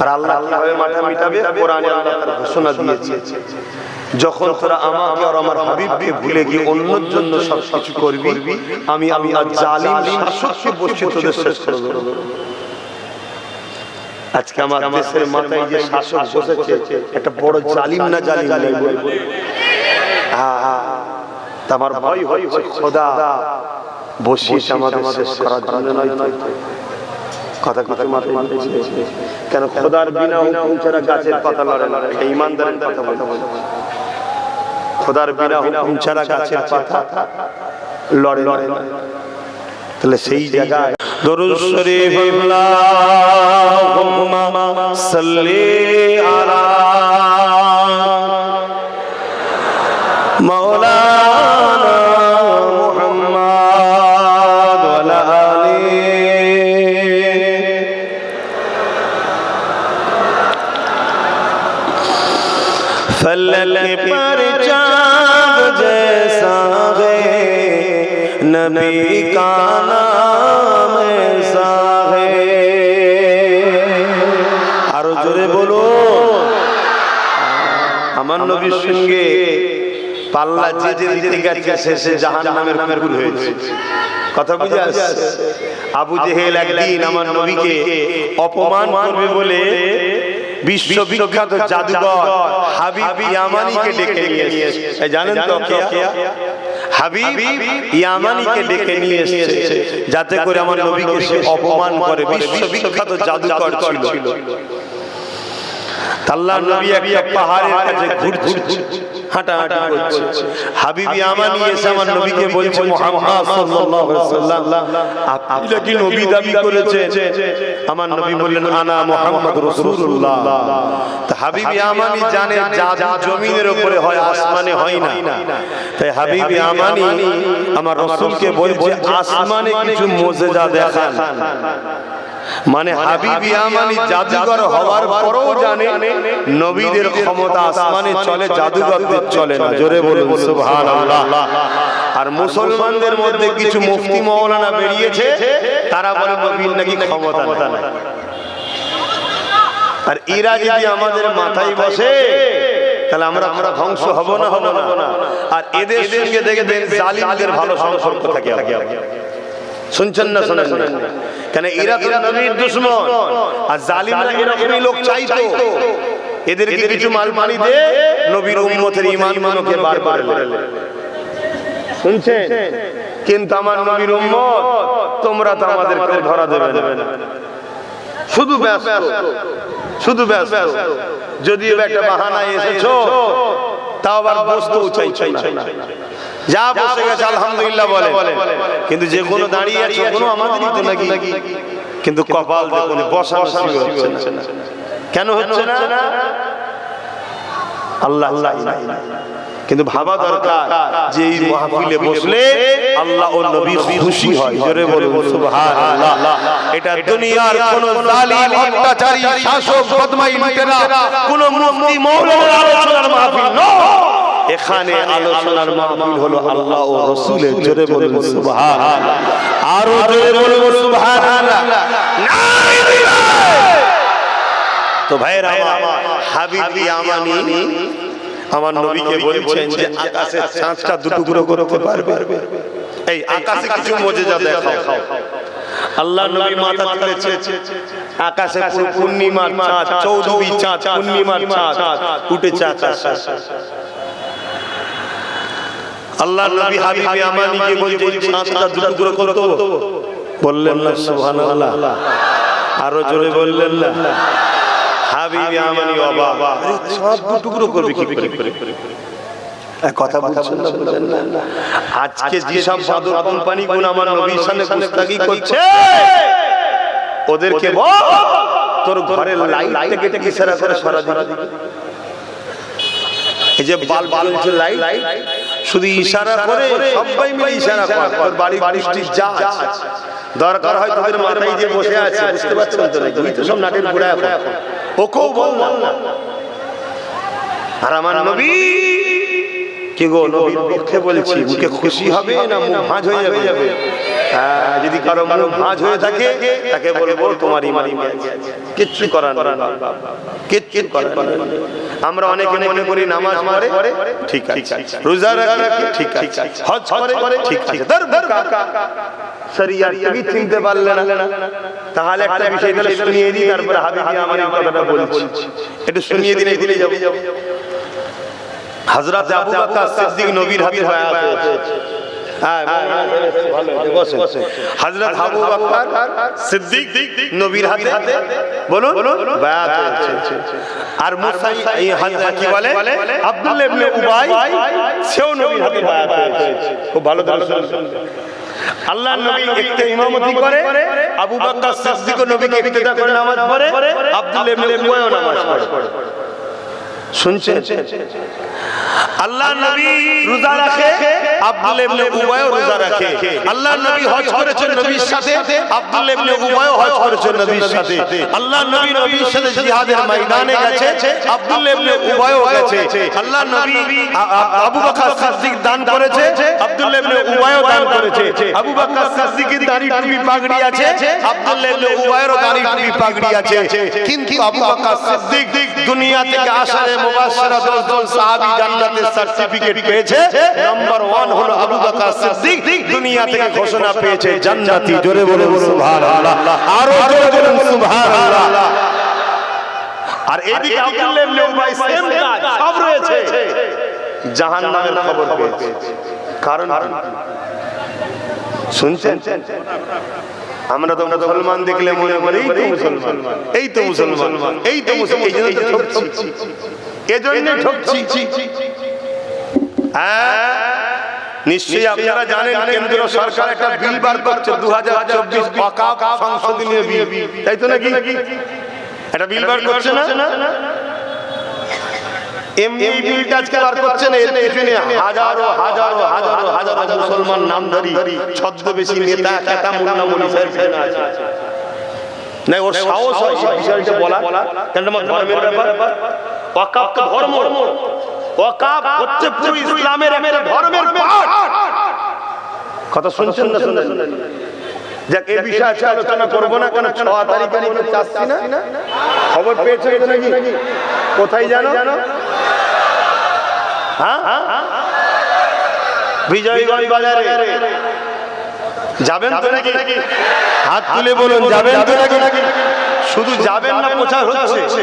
আর আল্লাহ কিভাবে মাথা মিটাবে? কোরআনে আল্লাহ তার ঘোষণা দিয়েছে, যখন তোরা আমাকে আর আমার হাবিবকে ভুলে গিয়ে অন্যের জন্য সবকিছু করবি, আমি আল্লাহ জালিম শাসককে বসিয়ে তোদের শেষ করে দেব। আজকে আমার দেশের মাথায় যে শাসক বসেছে, একটা বড় জালিম না জালিম? আমার ভয় হচ্ছে খোদা বসিয়েছে আমাদের শেষ করার জন্য নয়। কথা কথা মাথায় কেন? খোদার বিনা হুকুম ছাড়া গাছের পাতা লড়ে না। ঈমানদারের কথা বলতে বলে, খোদার বিনা হুকুম ছাড়া গাছের পাতা লড়ে না। তাহলে সেই জায়গায় দরুদ শরীফ আল্লাহুম্মা সাল্লি আলা মাওলানা মুহাম্মদ ওয়া আলা আলিহি फलक पर चाँद जैसा है नबी का नाम ऐसा है। आरो जोरे बोलो, আমার নবীর সঙ্গে পাল্লা যে দিতে গেছে শেষে জাহান্নামের কুকুর হয়েছে। কথা বুঝে আসছে? আবু জেহেল একদিন আমার নবীকে অপমান করবে বলে বিশ্ববিখ্যাত জাদুকর হাবিব ইয়ামানিকে ডেকে নিয়ে এসেছে। জানেন তো কে? হাবিব ইয়ামানিকে ডেকে নিয়ে এসেছে যাতে করে আমার নবীকে সে অপমান করে। বিশ্ববিখ্যাত জাদুকর ছিল। আল্লাহর নবী একটা পাহাড়ের কাছে ঘুরছে, হাঁটাহাঁটি করছে। হাবিব ইয়ামানি এসে আমার নবীকে বলছে, মুহাম্মদ সাল্লাল্লাহু আলাইহি ওয়াসাল্লাম, আপনি কি নবী দাবি করেছেন? আমার নবী বললেন, আনা মুহাম্মদ রাসূলুল্লাহ। তো হাবিব ইয়ামানি জানে জাদু জমিনের উপরে হয়, আসমানে হয় না। তাই হাবিব ইয়ামানি আমার রাসূলকে বলছে, আসমানে কিছু মুজিজা দেখান। মানে হাবিব ইয়ামানি জাদুকর হওয়ার পরেও জানে নবীদের ক্ষমতা আসমানে চলে, জাদুকরদের চলে না। জোরে বলুন সুবহানাল্লাহ। আর মুসলমানদের মধ্যে কিছু মুফতি মাওলানা বেরিয়েছে, তারা বলে নবীর নাকি ক্ষমতা নাই। আর এরা যদি আমাদের মাথায় বসে তাহলে আমরা ধ্বংস হব না, হব না। আর এদের সঙ্গে দেখবেন জালিমদের ভালো সম্পর্ক থাকে। শুনছেন না? শোনেন কেন? এরা তো নবীর দুশমন, আর জালিমরা এরকমই লোক চাইতো এদেরকে কিছু মাল পানি দে, নবীর উম্মতের ঈমানগুলোকে বার করে লে। শুনছেন? কিন্তু আমার নবীর উম্মত, তোমরা তো আমাদেরকে ধরা দেবে না। শুধু ব্যস্ত, শুধু ব্যস্ত। যদিও একটা বাহানায় এসেছো, তাও আবার বসতেও চাইছো না। যা বসে গেছে আলহামদুলিল্লাহ বলে, কিন্তু যে কোনো দাঁড়িয়ে আছে কোনো আমাদেরই তো নাকি। কিন্তু কপাল দেখুন, বসা হচ্ছে না। কেন হচ্ছে না? আল্লাহ কিন্তু ভাবা দরকার যে এই মাহফিলে বসলে আল্লাহ ও নবী খুশি হয়। জোরে বলুন সুবহানাল্লাহ। এটা দুনিয়ার কোন জালিম, অত্যাচারী, শাসক, বদমাই লুটেরা, কোন মুফতি মাওলানার আলোচনার মাহফিল নয়। এখানে আলোচনার মাহফিল হলো আল্লাহ ও রাসূলের। জোরে বলুন সুবহানাল্লাহ। আরো জোরে বলুন সুবহানাল্লাহ। তো ভাইরা আমার, হাবিব ইয়ামানি আমার নবীকে বলছেন যে আকাশের চাঁদটা দুটুকরো করতে পারবে? এই আকাশে কিছু মুজিজা দেখাও। আল্লাহ নবী মাথা তুলেছে, আকাশে পুরো পূর্ণিমার চাঁদ, চৌধুরী চাঁদ, পূর্ণিমার চাঁদ উঠেছে আকাশে। আল্লাহ নবী হাবিব ইয়ামানিকে বলছেন চাঁদটা দুটুকরো করতে, বললেন না সুবহানাল্লাহ। আরো জোরে বললেন না। হাবিব ইয়ামানি অবাক, সব টুকরো করবে কি করে? কথা বলছেন না? আজকে যেসব বাদর কোম্পানি গুণ আমার নবীর সামনে গুস্তাখি করছে, ওদেরকে বল তোর ঘরের লাইট থেকে ইশারা করে সরা দিবি। এই যে বাল্ব জ্বলছে লাইট, শুধু ইশারা করে, সবাই মিলে ইশারা করে তোর বাড়ি বৃষ্টির যা দরকার হয় তোদের মাথায় যে বসে আছে, বুঝতে পারছেন তো? তুই তো সব নাটের ঘোড়া, ওকেও বল না। আর আমার নবী কি গো, নবীর পক্ষে বলছি, মুখে খুশি হবে না মুখ ভাঁজ হয়ে যাবে? হ্যাঁ, যদি কারো মুখ ভাঁজ হয়ে থাকে তাকে বলবো তোমার ঈমান কিচ্ছু করার না, কিচ্ছু করার না। আমরা অনেকে মনে করি নামাজ পড়ে ঠিক আছে, রোজা রাখে ঠিক আছে, হজ করে ঠিক আছে, শরিয়াত কি চিনতে পারলে না? তাহলে একটা বিষয় তাহলে শুনিয়ে দিই, তারপরে হাবিব ইয়ামানি কথাটা বলছি, একটু শুনিয়ে দিলে ভুলে যাব। হযরত আবু বকর সিদ্দিক নবীর হাতে বায়াত হয়েছে। হ্যাঁ, হযরত আবু বকর সিদ্দিক নবীর হাতে বলুন বায়াত হয়েছে। আর মুসা কি বলে, আব্দুল্লাহ ইবনে উবাই, সেও নবীর হাতে বায়াত হয়েছে। খুব ভালো দর্শন। আল্লাহর নবী একটা ইমামতি করে, আবু বকর সিদ্দিক নবীকে ইক্তেদা করে নামাজ পড়ে, আব্দুল্লাহ ইবনে উবাইও নামাজ পড়ে। শুনছেন? আল্লাহর নবী রোজা রাখে, আব্দুল্লাহ ইবনে উবাইও রোজা রাখে। আল্লাহর নবী হজ করেছেন নবীর সাথে, আব্দুল্লাহ ইবনে উবাইও হজ করেছেন নবীর সাথে। আল্লাহর নবী নবীর সাথে জিহাদের ময়দানে গেছে, আব্দুল্লাহ ইবনে উবাইও গেছে। আল্লাহর নবী আবু বকর সিদ্দিক দান করেছে, আব্দুল্লাহ ইবনে উবাইও দান করেছে। আবু বকর সিদ্দিকের দাড়ি টুপি পাগড়ি আছে, আব্দুল্লাহ ইবনে উবাইয়েরও দাড়ি টুপি পাগড়ি আছে। কিন্তু আবু বকর সিদ্দিক দুনিয়া থেকে আসারে মুবাশশিরা 10 জন সাহাবী জান্নাতের সার্টিফিকেট পেয়েছে। নাম্বার 1 হলো আবু বকর সিদ্দিক, দুনিয়া থেকে ঘোষণা পেয়েছে জান্নাতি। জোরে বলুন সুবহানাল্লাহ, আরো জোরে বলুন সুবহানাল্লাহ। আর এদিকে আব্দুল্লাহ ইবনে উবাই সেম কাজ, সব রয়েছে, জাহান্নামের খবর পেয়েছে। কারণ শুনছেন? আমরা তো মুসলমান দেখলে মনে করি এই তো মুসলমান, এই তো মুসলমান, এই জন্য ঠকছি, এজন্য ঠকছি। হ্যাঁ, নিশ্চয়ই আপনারা জানেন কেন্দ্র সরকার একটা বিল বার করছে, 2024 ওয়াকফ সংশোধনী বিল, তাই তো নাকি? একটা বিল বার করছে না? এমনি এই বিলটা আজকে বার করছে না, এর পেছনে হাজারো হাজারো হাজারো হাজারো মুসলমান নামধারী ছদ্মবেশী নেতা, কেতা, মুন্না, মুনি আছে। না ওর সাহস হয় এই বিষয়টা বলা, কারণ আমার ধর্মের ব্যাপার। ওয়াকাফ তো ধর্ম, ওয়াকাফ হচ্ছে পুরো ইসলামের একটা ধর্মের পার্ট। কথা শুনছেন না? শুনছেন? যাক, এই বিষয়ে আজকে আলোচনা করবো না, কারণ 6 তারিখে মনে চাচ্ছি না। খবর পেয়েছেন তো নাকি? কোথায় জানো? হ্যাঁ, বিজয়গঞ্জ বাজারে যাবেন তো নাকি? হাত তুলে বলুন, যাবেন তো নাকি? শুধু যাবেন না, প্রচার হচ্ছে।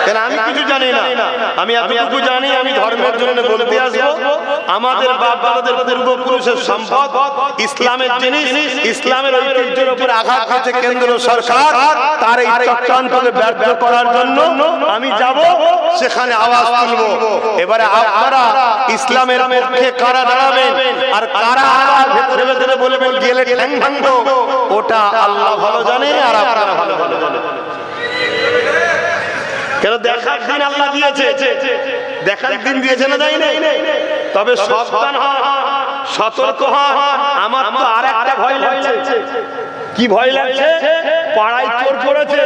কেন আমি কিছু জানি না, আমি এতটুকু জানি, আমি ধর্মের জন্য বলতে আসবো। আমাদের বাপ দাদাদের পূর্বপুরুষের সম্পদ ইসলামের জিনিস, ইসলামের ঐতিহ্যের উপর আঘাত করছে কেন্দ্র সরকার। তার এই চক্রান্তকে ব্যর্থ করার জন্য আমি যাব, সেখানে আওয়াজ তুলবো। এবারে আপনারা ইসলামের পক্ষে কারা দাঁড়াবেন আর কারা ভেতরে ভেতরে বলবেন গেলে ঠ্যাং ভাঙবো, ওটা আল্লাহ ভালো জানে আর আপনারা ভালো জানেন। কেন দেখার দিন আল্লাহ দিয়েছে, দেখার দিন দিয়েছে না, যাই নাই। তবে সাবধান হন, সতর্ক হন। আমার তো আর একটা ভয় লাগছে। কি ভয় লাগছে? পাড়ায় চোর পড়েছে,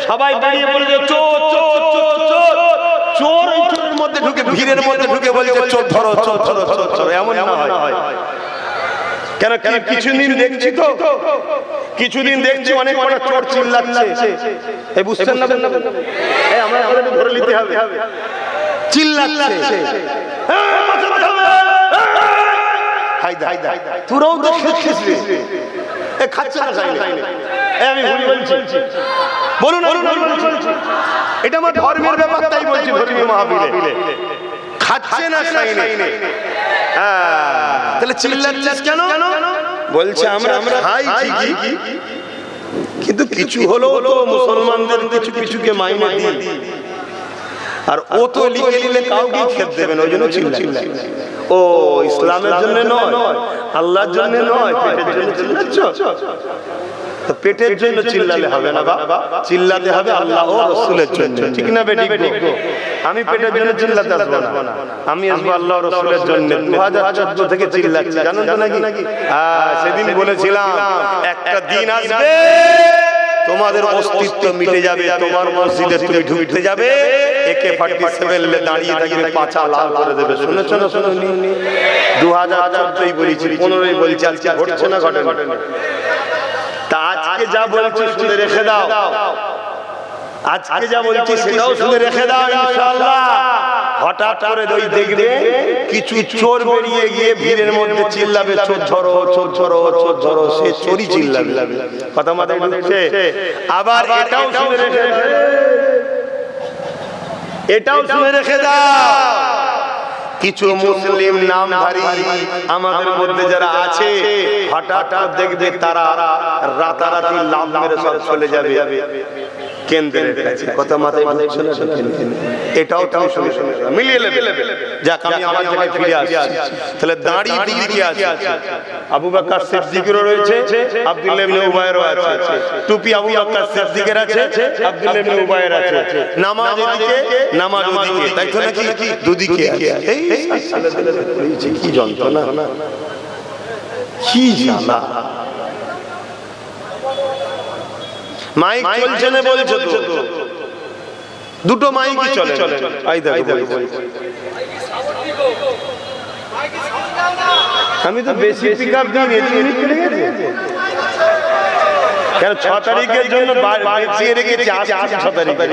সবাই দাঁড়িয়ে বলেছে চোর চোর চোর চোর চোর। ওই চোরের মধ্যে ঢুকে, ভিড়ের মধ্যে ঢুকে বলছে চোর ধরো চোর ধরো চোর ধরো। এমন না হয়। কেন কিছুদিন দেখছি তো, কিছুদিন দেখছি অনেক অনেক চোর চিল্লাচ্ছে। এই বুঝছেন না? এই আমরা ধরে নিতে হবে, চিল্লাচ্ছে। তোরাও তো খেয়েছিস রে, এ খাচ্ছে না খাই না। আমি ভুল বলছি, বলুন এটা আমার ধর্মের ব্যাপার, তাই বলছি। ধর্মীয় মাহফিলে খাচ্ছে না খাই না, তাহলে চিল্লাচ্ছিস কেন? বলছে আমরা খাই ঠিকই, কিন্তু কিছু হলো তো মুসলমানদের কিছু কিছুকে মাইনে দিই, আর ও তো লিখে দিলে কাউকে খেতে দেবে না, ওই জন্য চিল্লাই। ও ইসলামের জন্য নয়, আল্লাহর জন্য নয়, পেটের জন্য চিল্লাচ্ছ। তো পেটের জন্য চিল্লালে হবে না বাবা, চিল্লাতে হবে আল্লাহ ও রাসূলের জন্য। ঠিক না বেটি? আমি পেটের জন্য চিল্লাতে আসবো না, আমি আসবো আল্লাহ ও রাসূলের জন্য। 2014 থেকে চিল্লাচ্ছি, জানেন তো নাকি? সেদিন বলেছিলাম একটা দিন আসবে তোমাদের অস্তিত্ব মিটে যাবে, তোমার মসজিদে তুমি ঢুকতে যাবে, AK-47 দাঁড়িয়ে থাকবে, পাছা লাল করে দেবে। শুনেছ না? শুনুনি? 2014 বলেছি, 15 বলছি, আজকে ঘটছে না? ঘটে। তা আজকে যা বলছি শুনে রেখে দাও, আজকে যা বলছি সেটাও শুনে রেখে দাও ইনশাআল্লাহ। হঠাৎ করে ওই দেখবে কিছু চোর বেরিয়ে গিয়ে ভিড়ের মধ্যে চিল্লাবে চোর ধরো চোর ধরো চোর ধরো, সে চোরই চিল্লাবে। কথা মাথায় ঢুকছে? আবার এটাও শুনে রেখে দাও, এটাও শুনে রেখে দাও, কিছু মুসলিম নামধারী আমাদের মধ্যে যারা আছে, হঠাৎ দেখবে তারা রাতারাতি লাভ মেরে সব চলে যাবে কেন্দ্রের কাছে। কথা মাথায় ঢুকছে না? এটাও তুমি শুনে মিলিয়ে নেবে। যাক, আমি আমার জায়গায় ফিরে আসছি। তাহলে দাঁড়িয়ে দিকে আছে আবু বকর সিদ্দিকেরও রয়েছে, আব্দুল্লাহ ইবনে উবাইরও আছে। টুপি আবু বকর সিদ্দিকের আছে, আব্দুল্লাহ ইবনে উবাইর আছে। নামাজ এদিকে, নামাজ ওদিকে, তাই তো নাকি? দুদিকে আছে। এই কি যন্ত্রণা, কি জ্বালা। মাইক চলছে না বলছো তো? দুটো মাইকই চলে। আই দেখো, আমি তো বেশি পিকআপ দিই, কেন 6 তারিখের জন্য বাঁচিয়ে রেখেছি। 6 তারিখে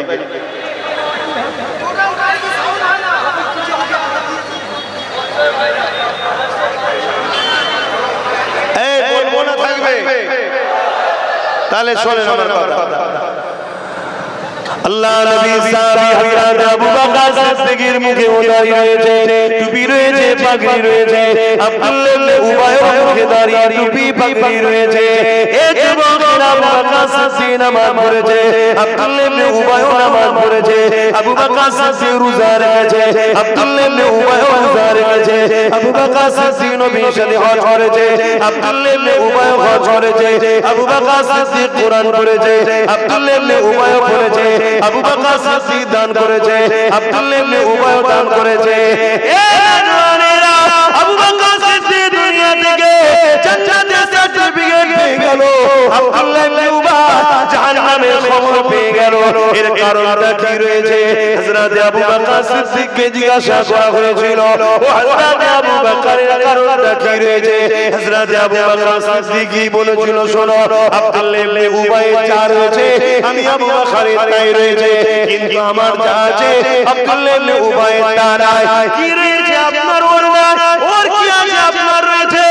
বলবো না, থাকবে। তাহলে শোনেন আমার কথা। আল্লাহ নবী সাহাবী হযরত আবু বকর সিদ্দিকের মুখে উদারি রয়েছে, টুপি রয়েছে, পাগড়ি রয়েছে। আব্দুল্লাহ ইবনে উবাইর মুখে দাঁড়িয়ে টুপি পাগড়ি রয়েছে। এই যুবকেরা আবু বকর সিদ্দিক নামাজ পড়েছে, আব্দুল্লাহ ইবনে উবাইর নামাজ পড়েছে। আবু বকর সিদ্দিক রোজা রেখেছে, আব্দুল্লাহ ইবনে উবাইর রোজা রেখেছে। আবু বকর সিদ্দিক নবীর সাথে হজ করেছে, আব্দুল্লাহ ইবনে উবাইর হজ করেছে। আবু বকর সিদ্দিক কোরআন পড়েছে, আব্দুল্লাহ ইবনে উবাইর পড়েছে। আবু বকর সিদ্দিক দান করেছে, আব্দুল্লাহ ইবনে উবাইর দান করেছে। এই জওয়ানেরা, আবু বকর সিদ্দিক দুনিয়া থেকে জান্নাতের সার্টিফিকেট পেয়ে গেল, আব্দুল্লাহ ইবনে উবাইর জাহান্নামে কারণটা কি রয়েছে? হযরত আবু বকর সিদ্দিককে জিজ্ঞাসা করা হয়েছিল, ও হযরত আবু বকরের কারণটা কি রয়েছে? হযরত আবু বকর সিদ্দিকী বলেছিল, শোনো, আব্দুল্লাহ ইবনে উবাই যা রয়েছে আমি আবু বকরের তাই রয়েছে, কিন্তু আমার যা আছে আব্দুল্লাহ ইবনে উবাই তা নাই। কি রয়েছে আপনার? ওর নাই। ওর কি আছে আপনার রয়েছে?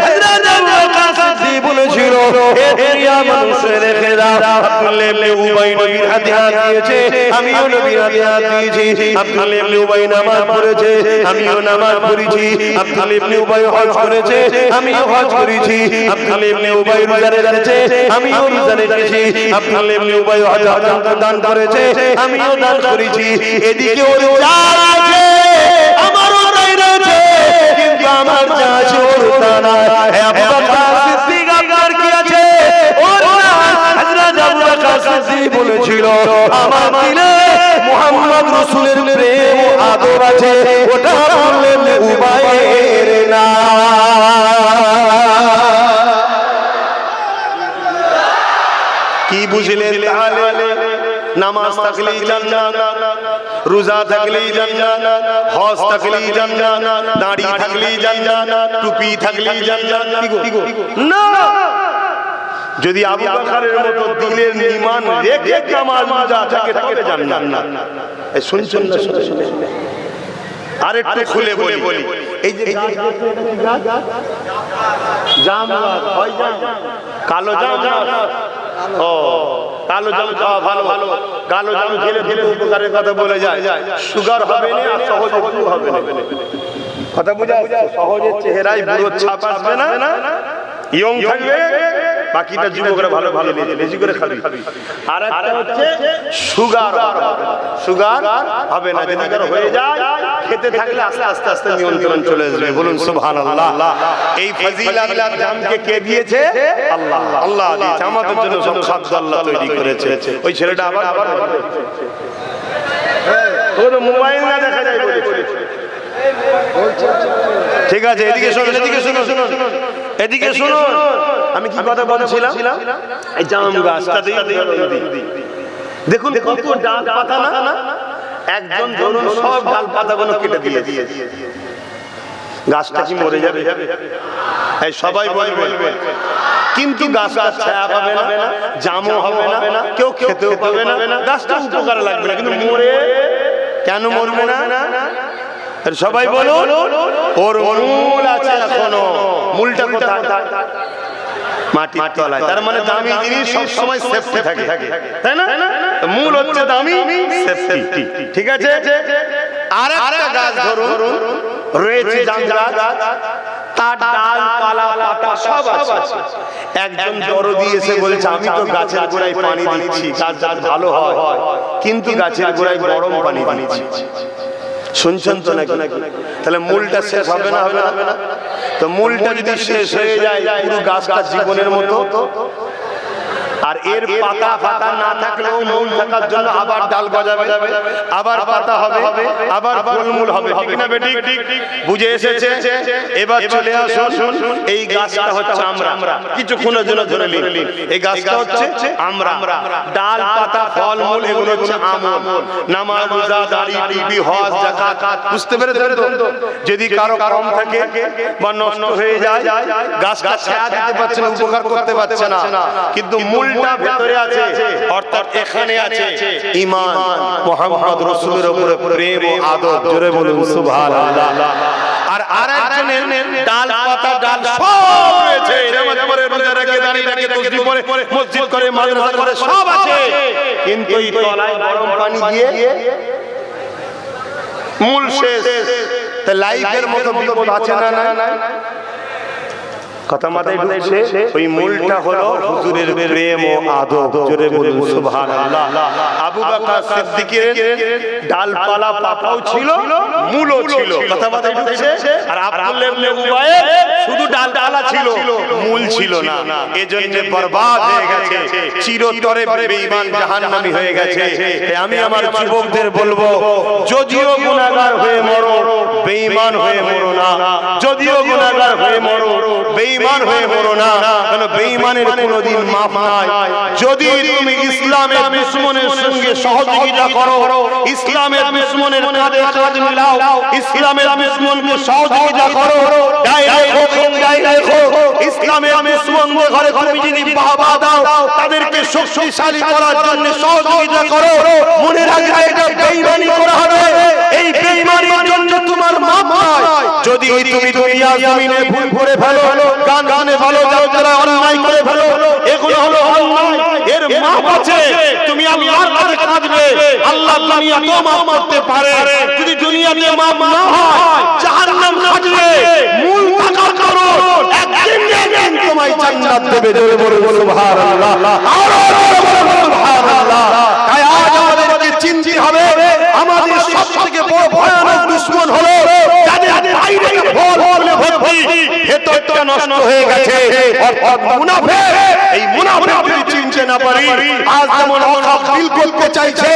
হযরত আবু বকর সিদ্দিক বলেছিল, হে দুনিয়া মানুষের রেখে দাও, আব্দুল্লাহ ইবনে উবাই নবীর হাতে হাত দিয়েছে, আমিও নবীর হাতে হাত দিয়েছি। আব্দুল্লাহ ইবনে উবাই নামাজ পড়েছে, আমিও নামাজ পড়েছি। আব্দুল্লাহ ইবনে উবাই হজ করেছে, আমিও হজ করেছি। আব্দুল্লাহ ইবনে উবাই রোজা রেখেছে, আমিও রোজা রেখেছি। আব্দুল্লাহ ইবনে উবাই হজ দান করেছে, আমিও দান করেছি। এদিকে ওর যা আছে আমারও তাই রয়েছে, কিন্তু আমার যা আছে ওর তা নাই। হে আবু বকর সিদ্দিক, আপনার কি আছে? ওর নাই। হযরত আবু বকর সিদ্দিক বলেছিল, আমার দিলে মুহাম্মদ রাসূলের প্রেম ও আদর আছে, ওটা আব্দুল্লাহ ইবনে উবাইয়ের না। কি বুঝলেন তাহলে? নামাজ থাকলেই জান্নাত, রোজা থাকলেই জান্নাত, হজ থাকলেই জান্নাত, দাড়ি থাকলেই জান্নাত, টুপি থাকলেই জান্নাত। কি গো? না, যদি আবু বকরের মতো দিলের ঈমান রেখে নামাজ রোজা থাকে তবে জান্নাত। এই শুনছেন না? আরেকটু খুলে বলি, এই যে জাম হয়, কালো জাম, ও কালো জাম খাওয়া ভালো, কালো জাম খেলে দুটো উপকারের কথা বলে যায়। সুগার হবে না, আর সহজে ফ্লু হবে না। কথা বুঝা? সহজে চেহারায় বুড়ো ছাপ আসবে না, ইয়ং থাকবে। বাকিটা যুবকরা ভালো ভালো বেশি করে খাবি। আর একটা হচ্ছে সুগার হবে না। যদি কারো হয়ে যায়, খেতে থাকলে আস্তে আস্তে নিয়ন্ত্রণ চলে আসবে। বলুন সুবহানাল্লাহ। এই ফজিলাত জামকে কে দিয়েছে? আল্লাহ। আল্লাহ দিয়েছে। আমাদের জন্য সব খাদ্য আল্লাহ তৈরি করেছে। ওই ছেলেটা আবার ওর মোবাইল না দেখা যায় বলেছে। ঠিক আছে, এদিকে শুনুন, এদিকে শুনুন। আমি কি কথা বলছিলাম? এই জাম গাছটা দেখুন কত ডাল পাতা না, একজন ধরুন সব ডাল পাতাগুলো কেটে দিয়েছে, গাছটা কি মরে যাবে? এই সবাই বলবে, কিন্তু গাছটা ছায়া পাবে না, জামও হবে না, কেউ খেতেও পাবে না, গাছটা উপকারে লাগবে না। কিন্তু মরে কেন মরবে না? সবাই বলো, ওর মূল আছে এখনো। মূলটা কোথায়? মাটির তলায়। তার মানে দামি জিনিস সব সময় সেফটি থাকে, তাই না? মূল হচ্ছে দামি, সেফটি। ঠিক আছে। আর একটা গাছ ধরুন রয়েছে, জাম গাছ, তার ডাল পালা পাতা সব আছে। একজন দরদি এসে বলছে, আমি তো গাছের গোড়ায় পানি দিচ্ছি, গাছ ভালো হয়, কিন্তু গাছের গোড়ায় গরম পানি দিচ্ছি। শুনছেন তো নাকি? তাহলে মূলটা শেষ হবে না? হবে না? তো মূলটা যদি শেষ হয়ে যায়, পুরো গাছটা জীবনের মতো। আর এর পাতা ফাতা না থাকলেও মূল থাকার জন্য আবার ডাল গজাবে, আবার পাতা হবে, আবার ফলমূল হবে। ঠিক না বেটি? বুঝে এসেছে? এবার চলে আসুন, এই গাছটা হচ্ছে আমরা। কিছুক্ষণের জন্য ধরে নিন, এই গাছটা হচ্ছে আমরা। ডাল পাতা ফলমূল এগুলো হচ্ছে আমল। নামাজ রোজা দাড়ি টুপি হজ যাকাত। বুঝতে পেরেছেন তো? যদি কারো কম থাকে বা নষ্ট হয়ে যায়, গাছটা ছায়া দিতে পারছে না, উপকার করতে পারছে না, কিন্তু মূল ভেতরে আছে, অর্থাৎ এখানে আছে ঈমান, মুহাম্মদ রাসূলের উপরে প্রেম ও আদর। জোরে বলুন সুবহানাল্লাহ। আর আরেকজনের ডাল পাতা ডাল সব রয়েছে, নামাজ পড়ে, রোজা রাখে, দাড়ি রাখে, তাসবিহ পড়ে, মসজিদ করে, মাদ্রাসা করে, সব আছে, কিন্তু এই তলায় গরম পানি দিয়ে মূল শেষ। তা লাইফের মতো বিপদ আছে না? কথা মাথায় ঢুকছে? ওই মূলটা হলো হুজুরের প্রেম ও আদব। জোরে বলুন সুবহানাল্লাহ। আবু বকর সিদ্দিকের ডালপালা পাতাও ছিল, মূলও ছিল। কথা মাথায় ঢুকছে? আর আব্দুল্লাহ ইবনে উবাই শুধু ডালপালা ছিল, মূল ছিল না। এজন্য বরবাদ হয়ে গেছে, চিরতরে বেঈমান জাহান্নামী হয়ে গেছে। তাই আমি আমার যুবকদের বলবো, যদিও গুনাহগার হয়ে মরো, বেঈমান বেঈমান হয়ে মরো না, যদিও গুনাহগার হয়ে মরো, বেঈমান হয়ে মরো না, কারণ বেঈমানের কোনোদিন মাফ নাই। যদি তুমি ইসলামের দুশমনের সঙ্গে সহযোগিতা করো, ইসলামের দুশমনের কাঁধে কাঁধ মিলাও, ইসলামের দুশমনকে সহযোগিতা করো, ইসলামের দুশমনদের ঘরে তুমি যদি বাহবা দাও, তাদেরকে শক্তিশালী করার জন্য সহযোগিতা করো, মনে রাখবে এটা বেঈমানি করা হবে। এই বেঈমানির জন্য তোমার মাপ নাই। যদি তুমি দুনিয়া জমিনে ভুল করে ফেলো, গান গানে ভালো যারা অন্যায় করে ফেলো, এগুলো হলো অন্যায়, এর মাপ আছে। তুমি আল্লাহর কাছে কাঁদবে, আল্লাহ দুনিয়াতেও মাফ করতে পারে। যদি দুনিয়াতে মাপ না হয়, জাহান্নাম কাটবে, মূল টাকার কারণ একদিন না একদিন তোমায় জান্নাত দেবে। জোরে বলো সুবহানাল্লাহ, আরো জোরে বলো সুবহানাল্লাহ। তাই আজ আমাদেরকে চিনতে হবে, আমাদের সবথেকে বড় ভয়ানক দুশমন হলো যাদের বাইরে ভোল বলে ভর্তি, ভেতরটা নষ্ট হয়ে গেছে, অর্থাৎ মুনাফিক। এই মুনাফিক যদি চিনতে না পারি, আজ যেমন হক দিল করতে চাইছে,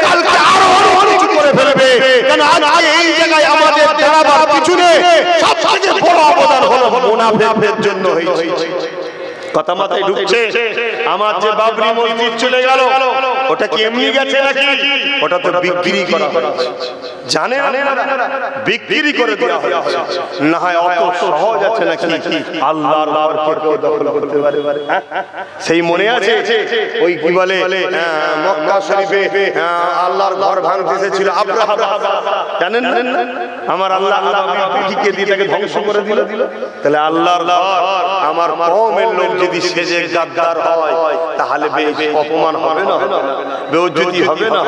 কালকে আরো কিছু করে ফেলবে। কারণ আজ এই জায়গায় আমাদের দাঁড়াবার পিছনে সবথেকে বড় অবদান হলো মুনাফিকদের জন্য হয়েছে। কথা মাথায় ঢুকছে? আমার যে বাবরি মসজিদ চলে গেল, ওটা কি এমনি গেছে নাকি? ওটা তো বিক্রি করা হয়েছে, জানে বিক্রি করে দেওয়া হয়েছে। না হয় অত সহজ আছে নাকি আল্লাহর ঘরকে দখল করতে পারে? সেই মনে আছে ওই কি বলে মক্কা শরীফে আল্লাহর ঘর ভাঙতে এসেছিল আব্রাহা, জানেন না? আমার আল্লাহ বিক্রিকে দিয়ে তাকে ধ্বংস করে দিল। তাহলে আল্লাহর ঘর আমার কওমের লোক যদি সেজে গাদ্দার হয়, তাহলে বেশ অপমান হবে না, বেইজ্জতি হবে না?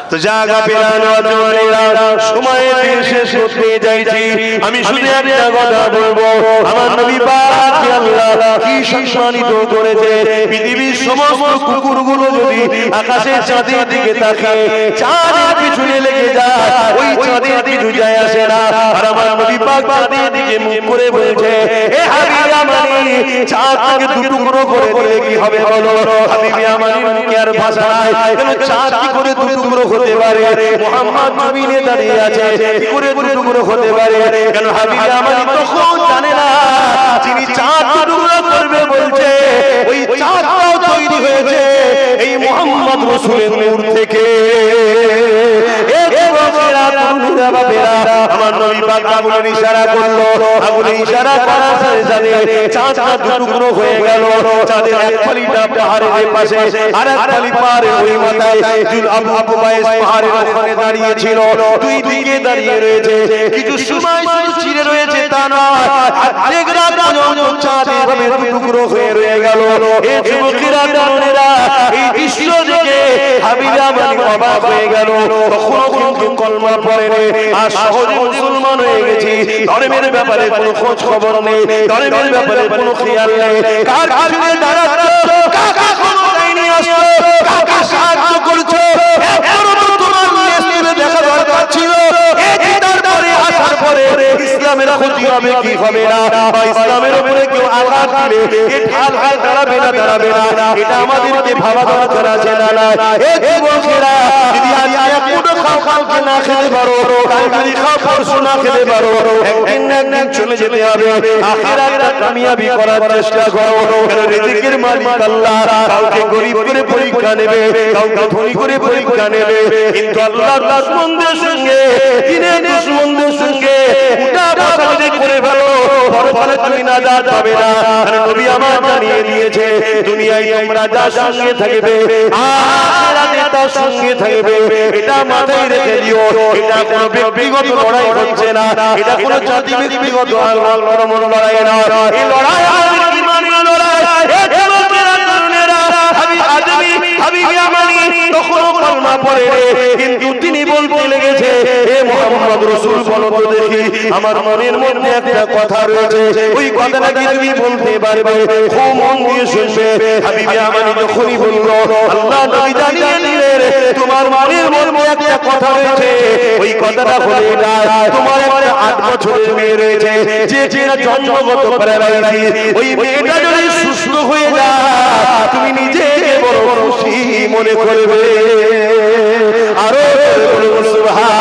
তো জায়গা পেরানো জোরেরা সময় শেষ করতে যাইছি, আমি শুধু একটা কথা বলবো, আমার নবী পাক আল্লাহ কি সম্মানিত করেছে। পৃথিবীর সমস্ত কুকুরগুলো যদি আকাশের চাঁদের দিকে তাকায়, চাঁদের পিছনে লেগে যায়, ওই চাঁদের কিছু যায় আসে না। আর আমার নবী পাক চাঁদের দিকে মুখ করে বলছে, এ হাবিব আমানি, চাঁদকে দুটুকরো করে দিলে কি হবে বলো? হাবিব আমানি মুখে আর ভাষা নাই, কেন চাঁদ কি করে দুটুকরো হতে পারে? মুহাম্মদ জমিনে দাঁড়িয়ে আছে, কি করে দুটুকরো হতে পারে? কেন হাবিব আমানি তখন জানে না যিনি চাঁদ দুটুকরো করবে বলছে, ওই চাঁদটাও তৈরি হয়েছে এই মুহাম্মদ রাসূলের নূর থেকে। আমার নবী পাক আগুনের ইশারা করলো, আগুনের ইশারা করার সাথে সাথে চাঁদটা দুটুকরো হয়ে গেল। চাঁদের এক ফালিটা পাহাড়ের পাশে, আর এক ফালি পাহাড়ের ওই মাথায় আবু কুবাইস পাহাড়ের ওখানে দাঁড়িয়ে ছিল। দুই দিকে দাঁড়িয়ে রয়েছে, কিছু সময় শুধু চিরে রয়েছে তা নয়, অর্ধেক রাত পর্যন্ত চাঁদ এভাবে দুটুকরো হয়ে রয়ে গেল। এই যুবকেরা তরুণেরা এই দৃশ্য দেখে হাবিব আমানি অবাক হয়ে গেল। কখনো কিন্তু কলমা পড়েনি, আর সহজে মুসলমান হয়ে গেছি। ধর্মের ব্যাপারে কোনো খোঁজ খবর নেই, ধর্মের ব্যাপারে কোনো খেয়াল নেই। কার পিছনে দাঁড়াচ্ছ, কাকে ক্ষমতায় নিয়ে আসছো, কাকে সাহায্য করছো, এখনো তো তোমার নেতৃত্বে দেখা দরকার ছিল। তারপরে আসার পরে ইসলামের ক্ষতি হবে কি হবে না, বা ইসলামের উপরে কেউ আঘাত দিলে এ ঢাল হাল দাঁড়াবে না, দাঁড়াবে না, এটা আমাদেরকে ভাবা দরকার আছে না? এ যুবকেরা, যদি আজ একটু খাও, কালকে না খেতে পারো, কাল যদি খাও পরশু না খেতে পারো, একদিন না একদিন চলে যেতে হবে। আখিরাতে কামিয়াবি করার চেষ্টা করো, কারণ রিজিকের মালিক আল্লাহ। কাউকে গরিব করে পরীক্ষা নেবে, কাউকে ধনী করে পরীক্ষা নেবে, কিন্তু আল্লাহর দুশমনদের সঙ্গে, দ্বীনের দুশমনদের সঙ্গে উঠা বসা যদি করে ফেলো, পরকালে তুমি নাজাত পাবে না। কারণ নবী আমার জানিয়ে দিয়েছে, দুনিয়ায় তোমরা যার সঙ্গে থাকবে, আখিরাতে তার সঙ্গে থাকবে। এটা মাথায় রেখে দিও, এটা কোনো ব্যক্তিগত লড়াই হচ্ছে না, এটা কোনো জাতি ব্যক্তিগত লড়াই না, এই লড়াই আমাদের ঈমানের লড়াই। তখনও কলমা পড়ে, কিন্তু তিনি বলতে লেগেছে, হে মুহাম্মদ রাসূল, বলো তো দেখি, আমার মনের মধ্যে একটা কথা রয়েছে, ওই কথাটা কি তুমি বলতে পারবে? খুব মন দিয়ে শুনবে। হাবিবে আমানি যখনই বলল, আল্লাহ নবী জানিয়ে দিলেন, তোমার মনের মধ্যে একটা কথা রয়েছে, ওই কথাটা হলো এটা, তোমার একটা 8 বছরের মেয়ে রয়েছে, যে কিনা জন্মগত প্যারালাইসিস, ওই মেয়েটা যদি সুস্থ হয়ে যায়, তুমি নিজেকে বড় খুশি মনে করবে। আরো সুবহান।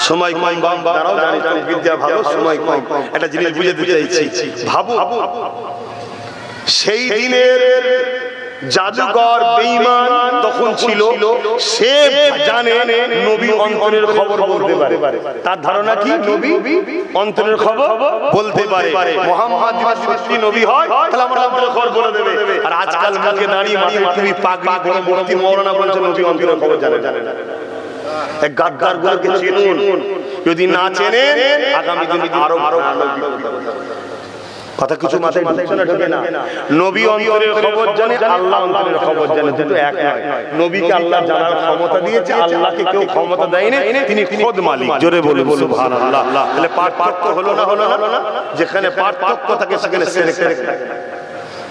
সময় কম দাঁড়াও, জানি তো বিদ্যা ভালো, সময় কম, একটা জিনিস বুঝে দিতে চাইছি। ভাবো সেই দিনের জাদুকর বেঈমান তখন ছিল, সে জানে নবী অন্তরের খবর বলতে পারে। তার ধারণা কি? নবী অন্তরের খবর বলতে পারে। মুহাম্মদ যদি সত্যি নবী হয় তাহলে আমরা অন্তরের খবর বলে দেবে। আর আজকাল মুখে দাঁড়িয়ে মাথায় টুপি পাগড়ি বড় মূর্তি মওলানা বলছে নবী অন্তরের খবর জানে। এক গাদ্দার গুলোকে চিনুন, যদি না চেনেন আগামী দিনে আরো কথা কিছু মাথায় ঢুকছে না, ঢুকে না। নবী অন্তরের খবর জানে, আল্লাহ অন্তরের খবর জানে, দুটো এক নয়। নবীকে আল্লাহ জানার ক্ষমতা দিয়েছে, আল্লাহকে কেউ ক্ষমতা দেয়নি, তিনি খোদ মালিক। জোরে বলুন সুবহানাল্লাহ। তাহলে পার্থক্য হলো না, হলো না? যেখানে পার্থক্য থাকে সেখানে শিরক থাকে।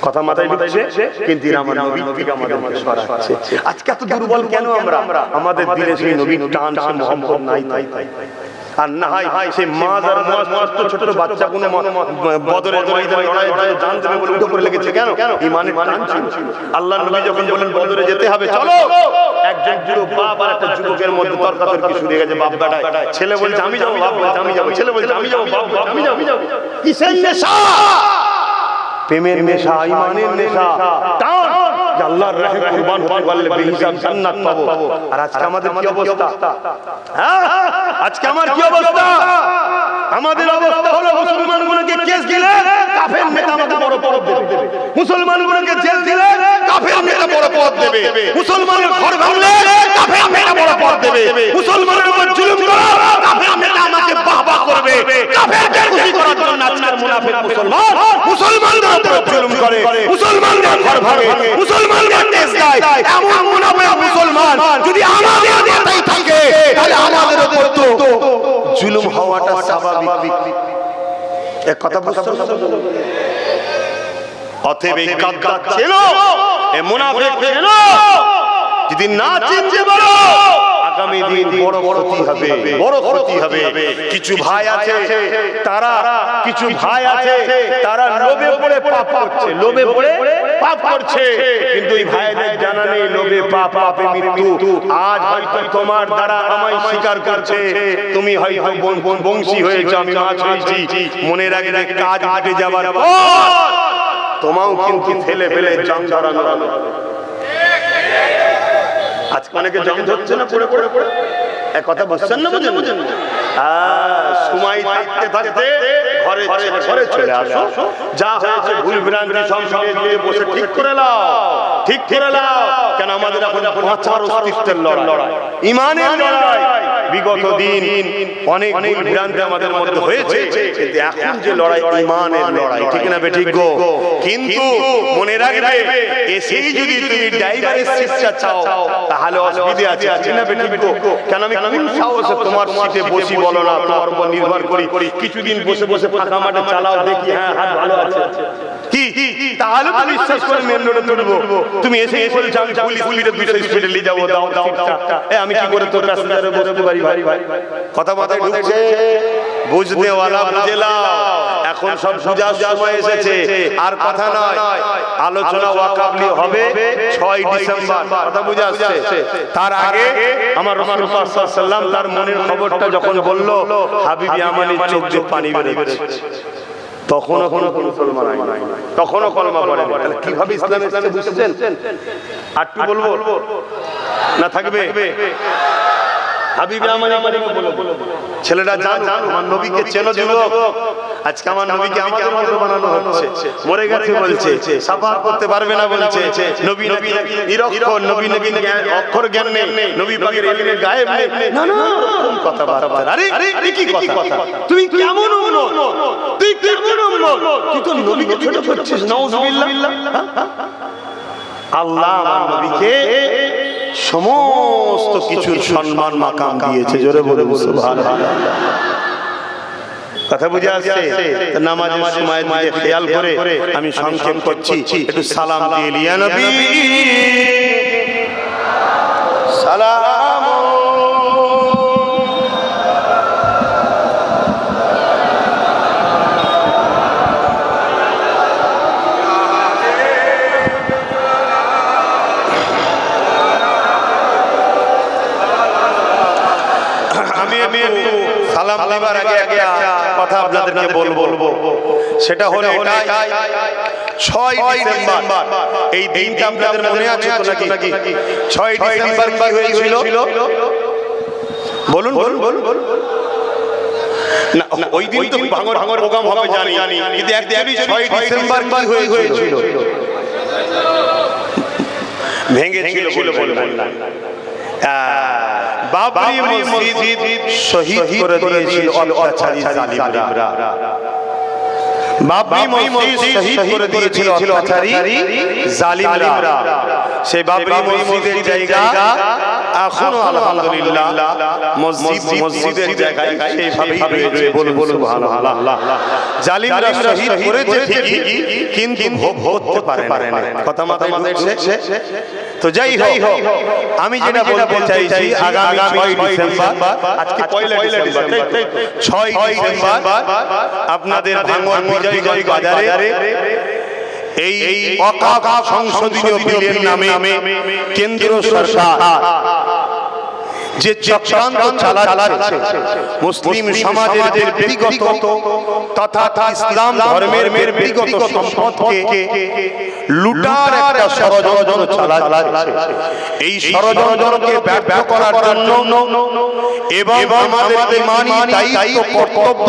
কথা মাথায় ঢুকছে, কিন্তু আমার নবী থেকে আমাদেরকে সরাচ্ছে। আজকে এত দুর্বল কেন আমরা? আমাদের দিলে সেই নবীর টান, সে মুহাম্মদ নাই। আর না হয় সেই মাছ আর মাছ ছোট ছোট বাচ্চাগুলো বদরের ময়দানে লড়াইয়ে জান দেবে বলে উঠে পড়ে লেগেছে। কেন? ঈমানের টান ছিল। আল্লাহর নবী যখন বলেন বদরে যেতে হবে, চলো, একজন যুবক বাপ আর একটা যুবকের মধ্যে তর্কাতর্কি শুরু হয়ে গেছে। বাপ বেটায়, ছেলে বলছে আমি যাবো, বাপ বলছে আমি যাবো, ছেলে বলছে আমি যাবো, বাপ বলছে আমি যাবো। কিসের নেশা? প্রেমের নেশা, ঈমানের নেশা, টান যে আল্লাহর রাহে কুরবান হতে পারলে বেহিসাব জান্নাত পাবো। আর আজকে আমাদের কি অবস্থা? হ্যাঁ, আজকে আমার কি অবস্থা? আমাদের অবস্থা হলো মুসলমানগুলোকে কেস দিলে কাফের নেতা আমাকে বড় পদ দেবে, মুসলমানগুলোকে জেল দিলে কাফের নেতা বড় পদ দেবে, মুসলমানের ঘর ভাঙলে কাফের নেতা বড় পদ দেবে, মুসলমানের উপর জুলুম করা কাফের নেতা আমাকে বাহবা করবে। কাফেরকে খুশি করার জন্য আজকের মুনাফিক মুসলমান মুসলমানদের উপর জুলুম করে, মুসলমানদের ঘর ভাঙে, মুসলমানদের দেশ দেয়। এমন মুনাফিক মুসলমান যদি আমাদের দেশে থাকে তাহলে আমাদের উপর তো জুলুম হওয়াটা স্বাভাবিক। এক কথা বুঝতে হবে। অতএব এই গাদ্দার ছিল, এই মুনাফিক ছিল, যদি না চিনতে পারো আগামী দিন বড় ক্ষতি হবে, বড় ক্ষতি হবে। কিছু ভাই আছে তারা লোভে পড়ে পাপ করছে, লোভে পড়ে পাপ করছে, কিন্তু এই ভাইদের জানা নেই লোভে পাপ, পাপে মৃত্যু। আজ হয়তো তোমার দ্বারা আমায় স্বীকার করছে, তুমি হয়তো বংশী হয়েছে, আমি মাছ হয়েছি। মনে রাখবে কাজ হাটে যাবার পর তোমাও কিন্তু ফেলে ফেলে জান ধরানো হবে। আজকে অনেকে জং ধরছে না পড়ে পড়ে পড়ে। এক কথা বুঝছেন না? বুঝেন? সময় থাকতে থাকতে ঘরে চলে আসো, যা হয়েছে ভুল ভ্রান্তি সব মিলিয়ে বসে ঠিক করে নাও, ঠিক করে নাও। কেন আমাদের এখন বাঁচার অস্তিত্বের লড়াই, ঈমানের লড়াই। বিগত দিন অনেক ভুল ভ্রান্তি আমাদের মধ্যে হয়েছে, কিন্তু এখন যে লড়াই ঈমানের লড়াই, ঠিক না বেঠিক গো? কিন্তু মনে রাখবে, এসেই যদি তুমি ড্রাইভারের সিটটা চাও তাহলে অসুবিধা আছে, ঠিক না বেঠিক গো? কেন আমি কোন সাহসে তোমার সিটে বসি বলো না, তোমার উপর নির্ভর করি। কিছুদিন বসে বসে ফাঁকা মাঠে চালাও, দেখি হ্যাঁ হাত ভালো আছে কি, তাহলে তুমি বিশ্বাস করে মেন রোডে তুলবো। তুমি এসে বলছো আমি পুলিশ স্পিডে 200 স্পিডে নিয়ে যাবো, দাও সিটটা। আমি কি করে তোর প্যাসেঞ্জারে বসতে পারি? ভাই কথা মাথায় ঢুকছে? বুঝতে ওয়ালা বুঝে নাও। এখন সব বুঝার সময় এসেছে, আর কথা নয়। আলোচনা ওয়াকাবলি হবে 6 ডিসেম্বর, কথা বুঝে আসছে। তার আগে আমার রাসূল সাল্লাল্লাহু আলাইহি ওয়াসাল্লাম তার মনের খবরটা যখন বলল, হাবিবি আমানের চোখ দিয়ে পানি বেরোচ্ছে, তখনও কোনো মুসলমান নাই, তখনও কলমা পড়ে। তাহলে কিভাবে ইসলাম এসেছে বুঝছেন? আর একটু বলবো না থাকবে? হাবিবি আমানি ছেলেটা জানো আমার নবীকে চেনো যুবক। আজকে আমার নবীকে আমাদের মতো বানানো হচ্ছে, মরে গেছে বলছে, সাফাত করতে পারবে না বলছে, নবী নিরক্ষর, নবী অক্ষর জ্ঞান নেই, নবী পাকের ইলমে গায়েব নেই, নানা রকম কথাবার্তা। আরে কি কথা? তুই কেমন উম্মত? তুই কেমন উম্মত? তুই তো নবীকে ছোট করছিস। নাউজুবিল্লাহ। আল্লাহ আমার নবীকে সমস্ত কিছুর সম্মান মাকাম দিয়েছে। জোরে বলে সুবহানাল্লাহ। কথা বুঝে আসছে? নামাজের সময় দিয়ে খেয়াল করে আমি সংক্ষেপ করছি, একটু সালাম দিয়ে ইয়া নবী সালাম। আমি সালাম দিবার আগে একটা কথা আপনাদেরকে বলবো, সেটা হলো এটাই, 6 ডিসেম্বর এই দিনটা আপনাদের মনে আছে তো নাকি? 6 ডিসেম্বর কি হয়েছিল বলুন বলুন বলুন। না ওই দিন তো ভাঙর ভাঙর প্রোগ্রাম হবে জানি, কিন্তু অ্যাকচুয়ালি 6 ডিসেম্বর কি হয়েছিল? ভেঙেছিল বলে বললাম। বাবরি মসজিদ শহীদ করে দিয়েছিল অত্যাচারী জালিমরা। বাবরি মসজিদ শহীদ করে দিয়েছিল অত্যাচারী জালিমরা। সেই বাবরি মসজিদের জায়গা এখনো আলহামদুলিল্লাহ মসজিদের জায়গায় সেইভাবেই রয়েছে। বলুন সুবহানাল্লাহ। জালিমরা শহীদ করেছে ঠিকই, কিন্তু ভোগ করতে পারে না। কথা মাথায় ঢুকছে তো? যাই হোক, আমি যেটা বলতে চাইছি, আগামী 6 ডিসেম্বর, আজকে পয়লা ডিসেম্বর, 6 ডিসেম্বর আপনাদের ভাঙড় বিজয়গঞ্জ বাজারে এই ওয়াকফ সংশোধনী বিলের নামে কেন্দ্র সরকার যে চক্রান্ত চালাচ্ছে মুসলিম সমাজের যে ব্যক্তিগত তথা ইসলাম ধর্মের ব্যক্তিগত সম্পদকে লুটার একটা ষড়যন্ত্র চালাচ্ছে। এই ষড়যন্ত্রকে ব্যর্থ করার জন্য এবং আমাদের ঈমানি দায়িত্ব কর্তব্য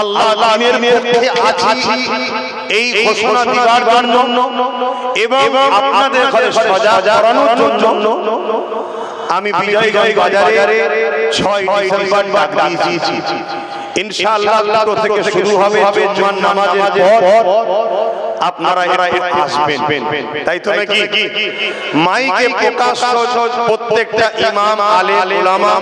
আল্লাহ দ্বীনের পক্ষে আছি এই ঘোষণা দিবার জন্য এবং আপনাদের ঘরে সজাগ করানোর জন্য আমি বিজয়গঞ্জ বাজারে 6 ডিসেম্বর ডাক দিয়েছি। ইনশাআল্লাহ আল্লাহ থেকে শুরু হবে জুমার নামাজের পর, আপনারা আসবেন, তাই তো নাকি? মাইকে প্রকাশ্য প্রত্যেকটা ইমাম, আলেম, উলামা,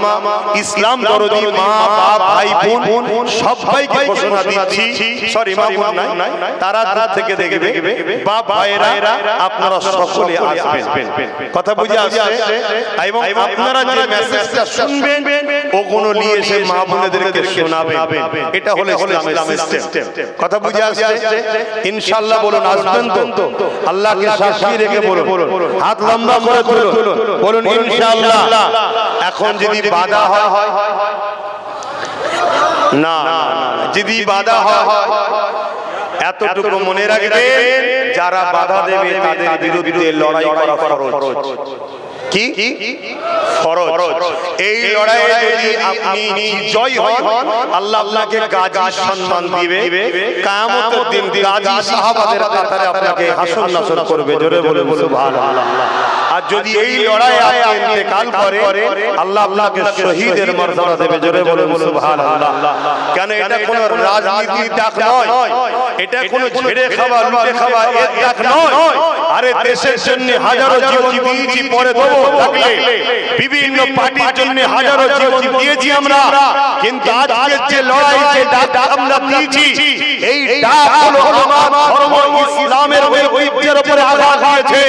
ইসলাম দরদি মা বাপ ভাই বোন সবাইকে ঘোষণা দিচ্ছি, সরি মা বোন নাই, তারা দূর থেকে দেখবে, বাপ ভাইরা আপনারা সকলে আসবেন। কথা বুঝে আসছে? এবং আপনারা যে মেসেজটা শুনবেন ওগুলো নিয়ে এসে মা বোনেদেরকে শোনাবেন। এটা হলো ইসলামের সিস্টেম। কথা বুঝে আসছে? ইনশাআল্লাহ বলুন আসবেন তো? আল্লাহকে সাক্ষী রেখে বলুন, হাত লম্বা করে তুলুন, বলুন ইনশাআল্লাহ। এখন যদি বাধা হয়, না যদি বাধা হয়, এতটুকু মনে রাখবেন, যারা বাধা দেবে তাদের বিরুদ্ধে লড়াই করা ফরজ। কি ফরজ? এই লড়াইয়ে যদি আপনি জয় হন, আল্লাহ আপনাকে গাজী সম্মান দিবে। কিয়ামতের দিন গাজী সাহাবাদের কাতারে আপনাকে হাসর নাসর করবে। জোরে বলুন সুবহানাল্লাহ। আর যদি এই লড়াইয়ে আপনি ইন্তেকাল করে, আল্লাহ আপনাকে শহীদের মর্যাদা দেবে। জোরে বলুন সুবহানাল্লাহ। কেন এটা কোনো রাজনীতির ডাক নয়, এটা কোনো ছেড়ে খাওয়া লুটে খাওয়া এর ডাক নয়। আরে দেশের জন্য হাজারো জীবন দিয়েছি, পরে দেবো লাগলে। বিভিন্ন পার্টির জন্য হাজারো জীবন দিয়েছি আমরা, কিন্তু আজকের যে লড়াই, যে ডাক আমরা দিয়েছি, এই ডাক হলো আমার ধর্ম ইসলামের ঐতিহ্যের উপরে আঘাত হয়েছে।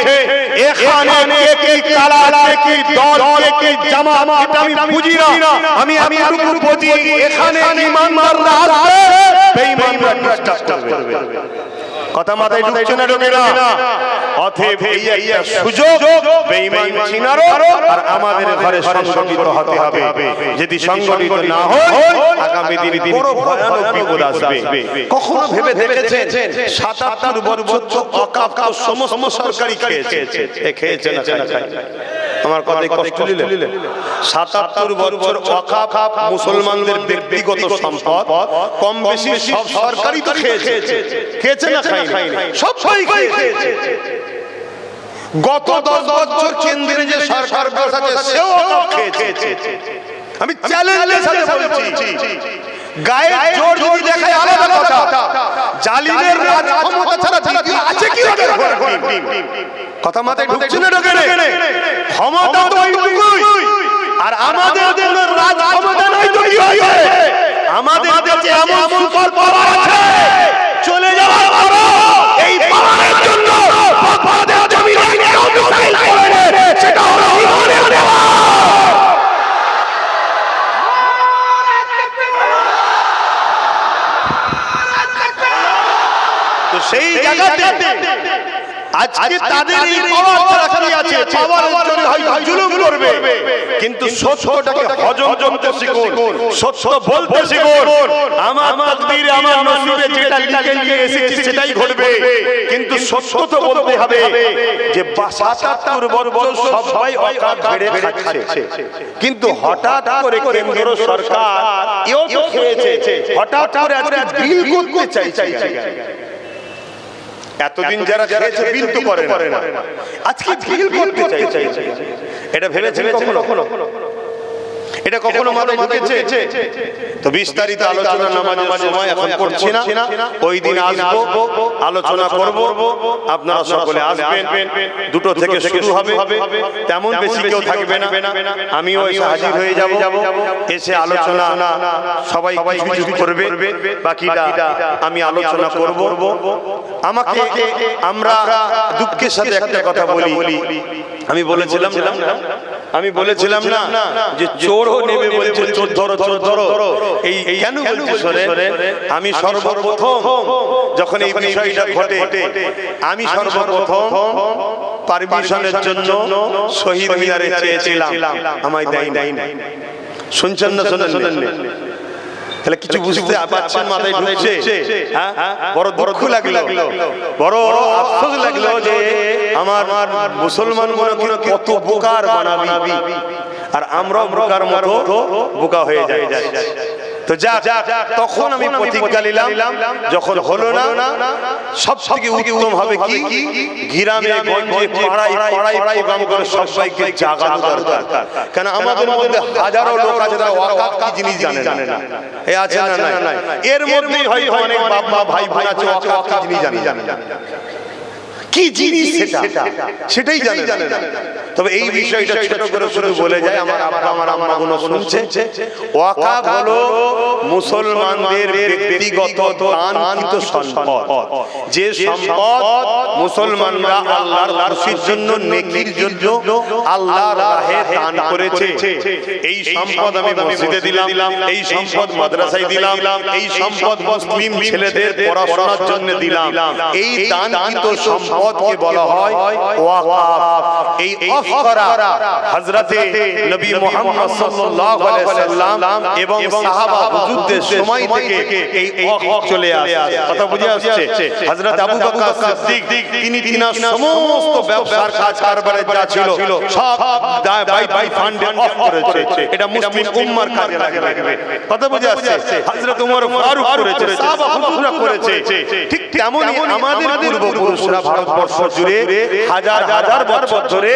এখানে কে কি কালার, কে কি দল, কে কি জামাত, এটা আমি বুঝি না। আমি এতটুকু বুঝি, এখানে ঈমানদাররা আসবে, বেঈমানরা ডিস্টার্ব করবে। কথা মাথায় ঢুকছে না? ঢোকে না? অতএব এই একটা সুযোগ বেঈমান চিনারও, আর আমাদের ঘরে সংগঠিত হতে হবে। যদি সংগঠিত না হয়, আগামী দিনে বড় ভয়ানক বিপদ আসবে। কখনো ভেবে দেখেছেন ৭৭ বছর ওয়াকফ সমস্ত সরকারি খেয়েছে না? আমার কথায় কষ্ট নিলে ৭৭ বছর ওয়াকফ মুসলমানদের ব্যক্তিগত সম্পদ, কম বেশি সব সরকারি তো খেয়েছে না? খায়নি, সবাই খেয়েছে। গত 10 বছর কেন্দ্রে যে সরকার বসাচ্ছে সেও খেয়েছে। আমি চ্যালেঞ্জের সাথে বলছি, গায়ে জোর যদি দেখায় আলাদা কথা, জালিমের রাজ ক্ষমতা ছাড়া দ্বিতীয় আছে কি? কথা মাথায় ঢুকছে না? ঢোকে না? ক্ষমতা তো ওইটুকুই, আর আমাদের জন্য রাজ ক্ষমতা নাই তো কি হয়েছে? আমাদের কাছে এমন সুপার পাওয়ার আছে, চলে যাওয়ার পর এই পাওয়ারের জন্য বাগদাদের জমিনে কেউ মিসাইল করে, সেটা হলো ঈমানের পাওয়ার। তো সেই জায়গাতে আজকে তাদের এই পাওয়ার যারা কি আছে, পাওয়ারের জন্য হয়তো জুলুম করবে, কিন্তু সত্যটাকে হজম করতে শিখুন, সত্য বলতে শিখুন। আমার তাকদীরে আমার নসিবে যেটা লিখে নিয়ে এসেছি সেটাই ঘটবে, কিন্তু সত্য তো বলতে হবে যে ৭৭ বছর সবাই অকাত ছেড়ে খাচ্ছে, কিন্তু হঠাৎ করে কেন্দ্র সরকার এও তো খেয়েছে, হঠাৎ করে আজকে বিল করতে চাইছে। এতদিন যারা খেয়েছে বিল তো করে না, আজকে বিল করতে চাইছে। এটা ভেবেছেন কখনো? এটা কখনো মাথায় ঢুকেছে? তো বিস্তারিত আলোচনা নামাজের সময় এখন করছি না, ওই দিন আসবো, আলোচনা করব, আপনারা সকলে আসবেন। 2টো থেকে শুরু হবে, তেমন বেশি কেউ থাকবে না, আমিও এসে হাজির হয়ে যাব। এসে আলোচনা সবাই কিছু করবে, বাকিটা আমি আলোচনা করব। আমাকে আমরা দুঃখের সাথে একটা কথা বলি, আমি বলেছিলাম না যে চোরও নেবে বলছে, চোর ধরো চোর ধরো। এই কেন বলছি শোনেন, আমি সর্বপ্রথম যখন এই বিষয়টা ঘটে, আমি সর্বপ্রথম পারমিশনের জন্য শহীদ মিনারে চেয়েছিলাম, আমায় দেয় নাই। শুনছেন না? শোনেন? তাহলে কিছু বুঝতে পারছেন? মাথায় ঢুকছে? বড় দুঃখ লাগলো, বড় আফসোস লাগলো যে আমার মুসলমান মনে করে কত বোকার বানাবি, আর আমরাও বোকার মতো বোকা হয়ে যাই। তো তখন আমি প্রতিজ্ঞা নিলাম, যখন হলো না, সবথেকে উত্তম হবে কি গ্রামে গঞ্জে পাড়ায় প্রোগ্রাম করে সবাইকে জাগানো দরকার। কেন আমাদের মধ্যে হাজারো লোক আছে যারা ওয়াকাত কি জিনিস জানে না। এ আছে না? এর মধ্যেই হয়তো অনেক বাপ মা ভাই বোন আছে ওয়াকাত কি জিনিস জানে না, কি জিনিস সেটাই জানে না। তবে এই বিষয়টা ছোট করে শুরু বলে যায়, আমার আব্বা আমার আম্মা গুলো শুনছে। ওয়াকাফ হলো মুসলমানদের ব্যক্তিগত দানকৃত সম্পদ, যে সম্পদ মুসলমানরা আল্লাহর খুশির জন্য, নেকির জন্য আল্লাহর রাহে দান করেছে। এই সম্পদ আমি মসজিদে দিলাম, এই সম্পদ মাদ্রাসায় দিলাম, এই সম্পদ মুসলিম ছেলেদের পড়াশোনার জন্য দিলাম। এই দানকৃত সম্পদকে বলা হয় ওয়াকাফ। এই অফ করা হযরতে নবী মুহাম্মদ সাল্লাল্লাহু আলাইহি ওয়াসাল্লাম এবং সাহাবা হুজুরদের সময় থেকে এই ওয়াকাফ চলে আসছে। কথা বুঝে আসছে? হযরত আবু বকর সিদ্দিক তিনি সমস্ত ব্যবসার কাজ কারবারে যা ছিল সব বাই ফান্ডে অফ করেছে। এটা মুসলিম উম্মার কাজে লাগবে। কথা বুঝে আসছে? হযরত ওমর ফারুক করেছে, সাহাবা হুজুররা করেছে। ঠিক তেমনই আমাদের পূর্বপুরুষরা ভারতবর্ষ জুড়ে হাজার হাজার বছর ধরে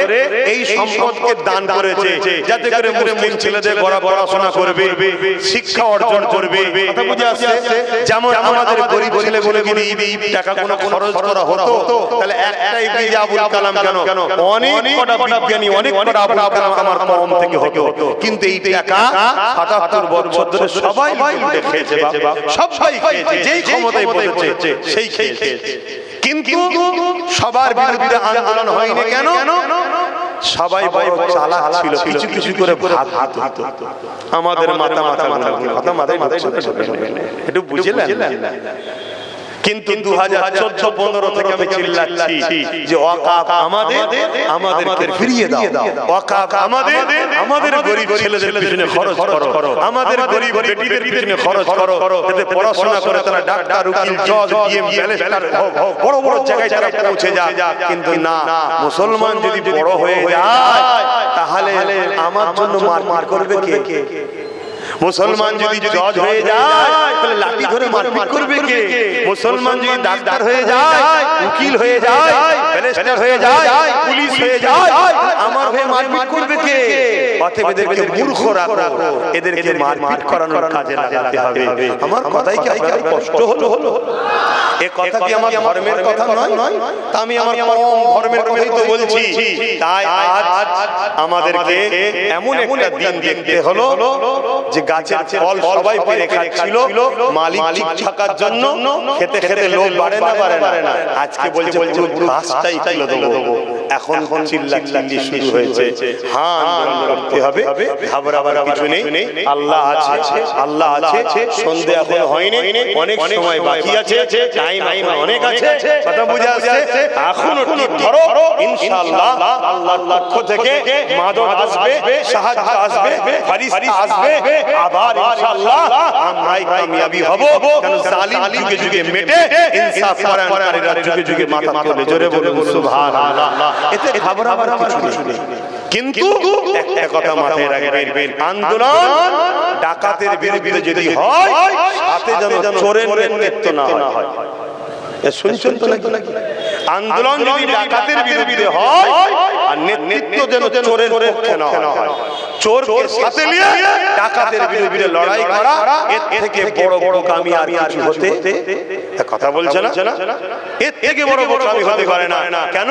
এই সম্পদকে দান করেছে, যাতে করে মুসলিম ছেলেদের পড়াশোনা করবে, শিক্ষা অর্জন করবে। কথা বুঝে আসছে? যেমন আমাদের গরিব ছেলেগুলোকে টাকা কোনো খরচ করা হতো, তাহলে একটাই বিজে আবুল কালাম কেন, অনেক কটা বিজ্ঞানী, অনেক কটা আবুল কালাম আমার কম থেকে হতো। কিন্তু এই টাকা ৭৭ বছর ধরে সবাই লুটে খেয়েছে, সবাই খেয়েছে, যেই ক্ষমতায় বসেছে সেই খেয়েছে। কিন্তু সবার বিরুদ্ধে আন্দোলন হয়নি কেন? সবাই বড় চালাক ছিল, কিছু কিছু করে ভাগ দিত। আমাদের মাথা একটু বুঝলেন? কিন্তু 2014-15 থেকে আমি চিল্লাচ্ছি যে ওয়াকাফ আমাদেরকে ফিরিয়ে দাও, ওয়াকাফ আমাদের গরিব ছেলেদের পিছনে খরচ করো, আমাদের গরিব বেটিদের পিছনে খরচ করো, যাতে পড়াশোনা করে তারা ডাক্তার, উকিল, জজ, ডিএম, ব্যারিস্টার বড় বড় জায়গায় তারা পৌঁছে যায়। কিন্তু না, মুসলমান যদি বড় হয়ে যায় তাহলে আমার জন্য মারপিট করবে কে? মুসলমান যদি জজ হয়ে যায় তাহলে লাঠি ধরে মারপিট করবে কে? মুসলমান যদি ডাক্তার হয়ে যায়, উকিল হয়ে যায়, ব্যারিস্টার হয়ে যায়, পুলিশ হয়ে যায়, আমার হয়ে মারপিট করবে কে? অতএব এদেরকে মূর্খ রাখো, এদেরকে মারপিট করানোর কাজে লাগাতে হবে। আমার কথাই কি আপনার কষ্ট হলো? এই কথা কি আমার ধর্মের কথা নয়? তা আমি আমার কম ধর্মের কথাই তো বলছি। তাই আজ আমাদেরকে এমন একটা দিন দেখতে হলো যে গাছের ফল সবাই পেরে খাচ্ছিল, মালিক ঠিক থাকার জন্য খেতে খেতে লোক বাড়ে না। আজকে বলছে পুরো গাছটাই তুলে দেবো। এখন চিল্লাচিল্লি শুরু হয়েছে। হ্যাঁ, আন্দোলন করতে হবে, ঘাবড়াবার কিছু নেই। আল্লাহ আছে, আল্লাহ আছে। সন্ধে এখন হয়নি, অনেক সময় বাকি আছে, টাইম এখন অনেক আছে। কথা বুঝে আসছে? এখনো টিপ ধরো, ইনশাআল্লাহ আল্লাহর পক্ষ থেকে মাদদ আসবে, সাহায্য আসবে, ফারিস্তা আসবে। আবার ইনশাআল্লাহ আমরাই কামিয়াবি হব। কারণ জালিম যুগে যুগে মেটে, ইনসাফ পরায়ণকারীরা যুগে যুগে মাথা তোলে। জোরে বলুন সুবহানাল্লাহ। এতে ঘাবড়াবার কিছু নেই। কিন্তু একটা কথা মাথায় রাখবেন, আন্দোলন ডাকাতের বিরুদ্ধে যদি হয়, সাথে যেন চোরের নেতৃত্ব না হয়। শুনছেন তো নাকি? আন্দোলন যদি ডাকাতের বিরুদ্ধে হয়, আর নেতৃত্ব যেন চোরের পক্ষে না হয়। চোরকে সাথে নিয়ে ডাকাতের বিরুদ্ধে লড়াই করা, এর থেকে বড় বোকামি আর কিছু হতে কথা বলছে না। এর থেকে বড় বোকামি হতে পারে না। কেন?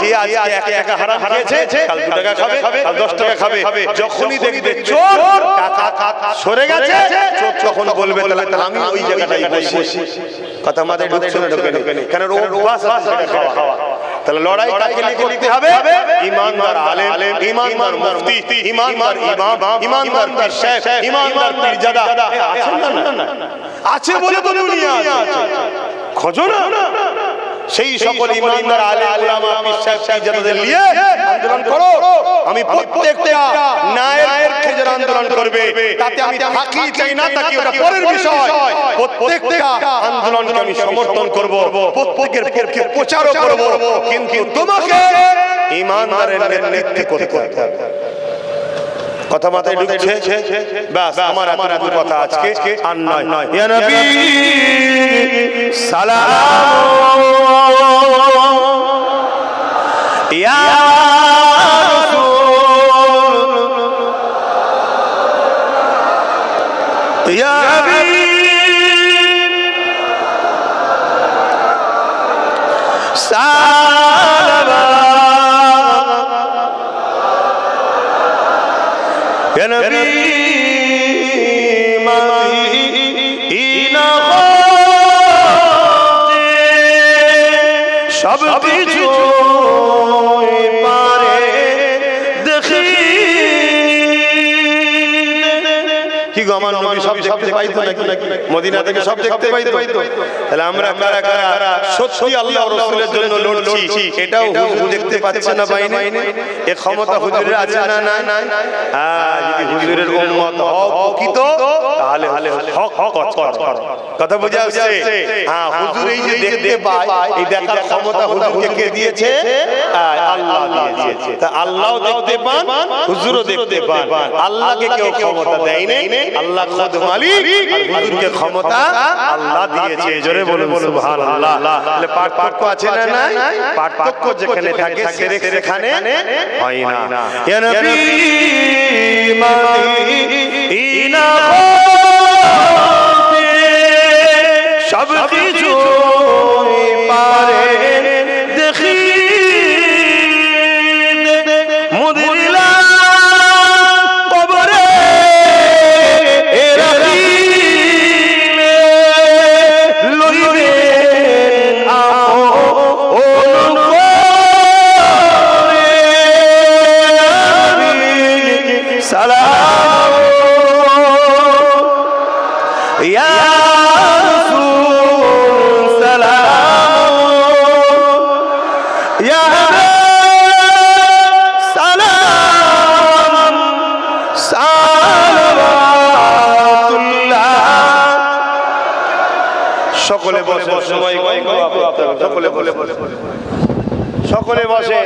যে আজকে একা একা হারাম খেয়েছে, কাল 2 টাকা খাবে, কাল 10 টাকা খাবে। যখনই দেখবে চোর ডাকাত সরে গেছে, চোর তখন বলবে তাহলে আমি ওই জায়গাটাই বসি। কথা মাথায় ঢুকছে না? কেন? অভ্যাস আছে খাওয়া। তাহলে লড়াই কাকে নিয়ে করতে হবে? ইমানদার আলেম, ইমানদার মুফতি, ইমানদার ইমাম, ইমানদার পীর সাহেব, ইমানদার পীরজাদা আছে না? আছে বলে তো দুনিয়া আছে। খোঁজো না সেই সকল ইমানদার আলেম, উলামা, পীর সাহেব, পীরজাদাদের নিয়ে আন্দোলন করো। আমি প্রত্যেকটা ন্যায়ের পক্ষে যারা আন্দোলন করবে, তাতে আমি থাকি চাই না থাকি, ওটা পরের বিষয়। প্রত্যেকটা আন্দোলনকে আমি সমর্থন করব, প্রত্যেকের পক্ষে প্রচারও করব। কিন্তু তোমাকে ইমানদারের নেতৃত্ব করতে হবে। কথা মাথায় ঢুকছে? ব্যাস, আমার কথা আজকে আর নয়। ইয়া নবী সালাম, ইয়া রাসূল, ইয়া হাবিব সালাম, ইয়া নবী সব কিছু পারে দেখি। কি গো, আমার নবী সব দেখতে পাইতো নাকি? মদিনা থেকে সব দেখতে পাইতো? তাহলে আমরা কারা কারা সত্যি আল্লাহ ওর রাসূলের জন্য লড়ছি, এটাও হুজুর দেখতে পাচ্ছে না? পাইনি? এই ক্ষমতা হুজুরের আছে না? নাই। যদি হুজুরের উম্মত হও প্রকৃত, তাহলে হক কথা বুঝে আসছে? হ্যাঁ, হুজুর এই যে দেখতে পায়, এই দেখার ক্ষমতা হুজুরকে কে দিয়েছে? আল্লাহ দিয়েছে। তা আল্লাহও দেখতে পান, হুজুরও দেখতে পান। আল্লাহকে কেউ ক্ষমতা দেয়নি, আল্লাহ খুদ মালিক, আর হুজুরকে ক্ষমতা আল্লাহ দিয়েছে। জোরে বলুন সুবহানাল্লাহ। তাহলে পার্থক্য আছে না? নাই। পার্থক্য যেখানে থাকে শিরক সেখানে হয় না। ইয়া নবী মদিনা সব কিছু পারে দেখি, মুদিলা কবরে রাখিলে লইবে আপন করে। সালাম, ইয়া সকলে বসে, সকলে বসে।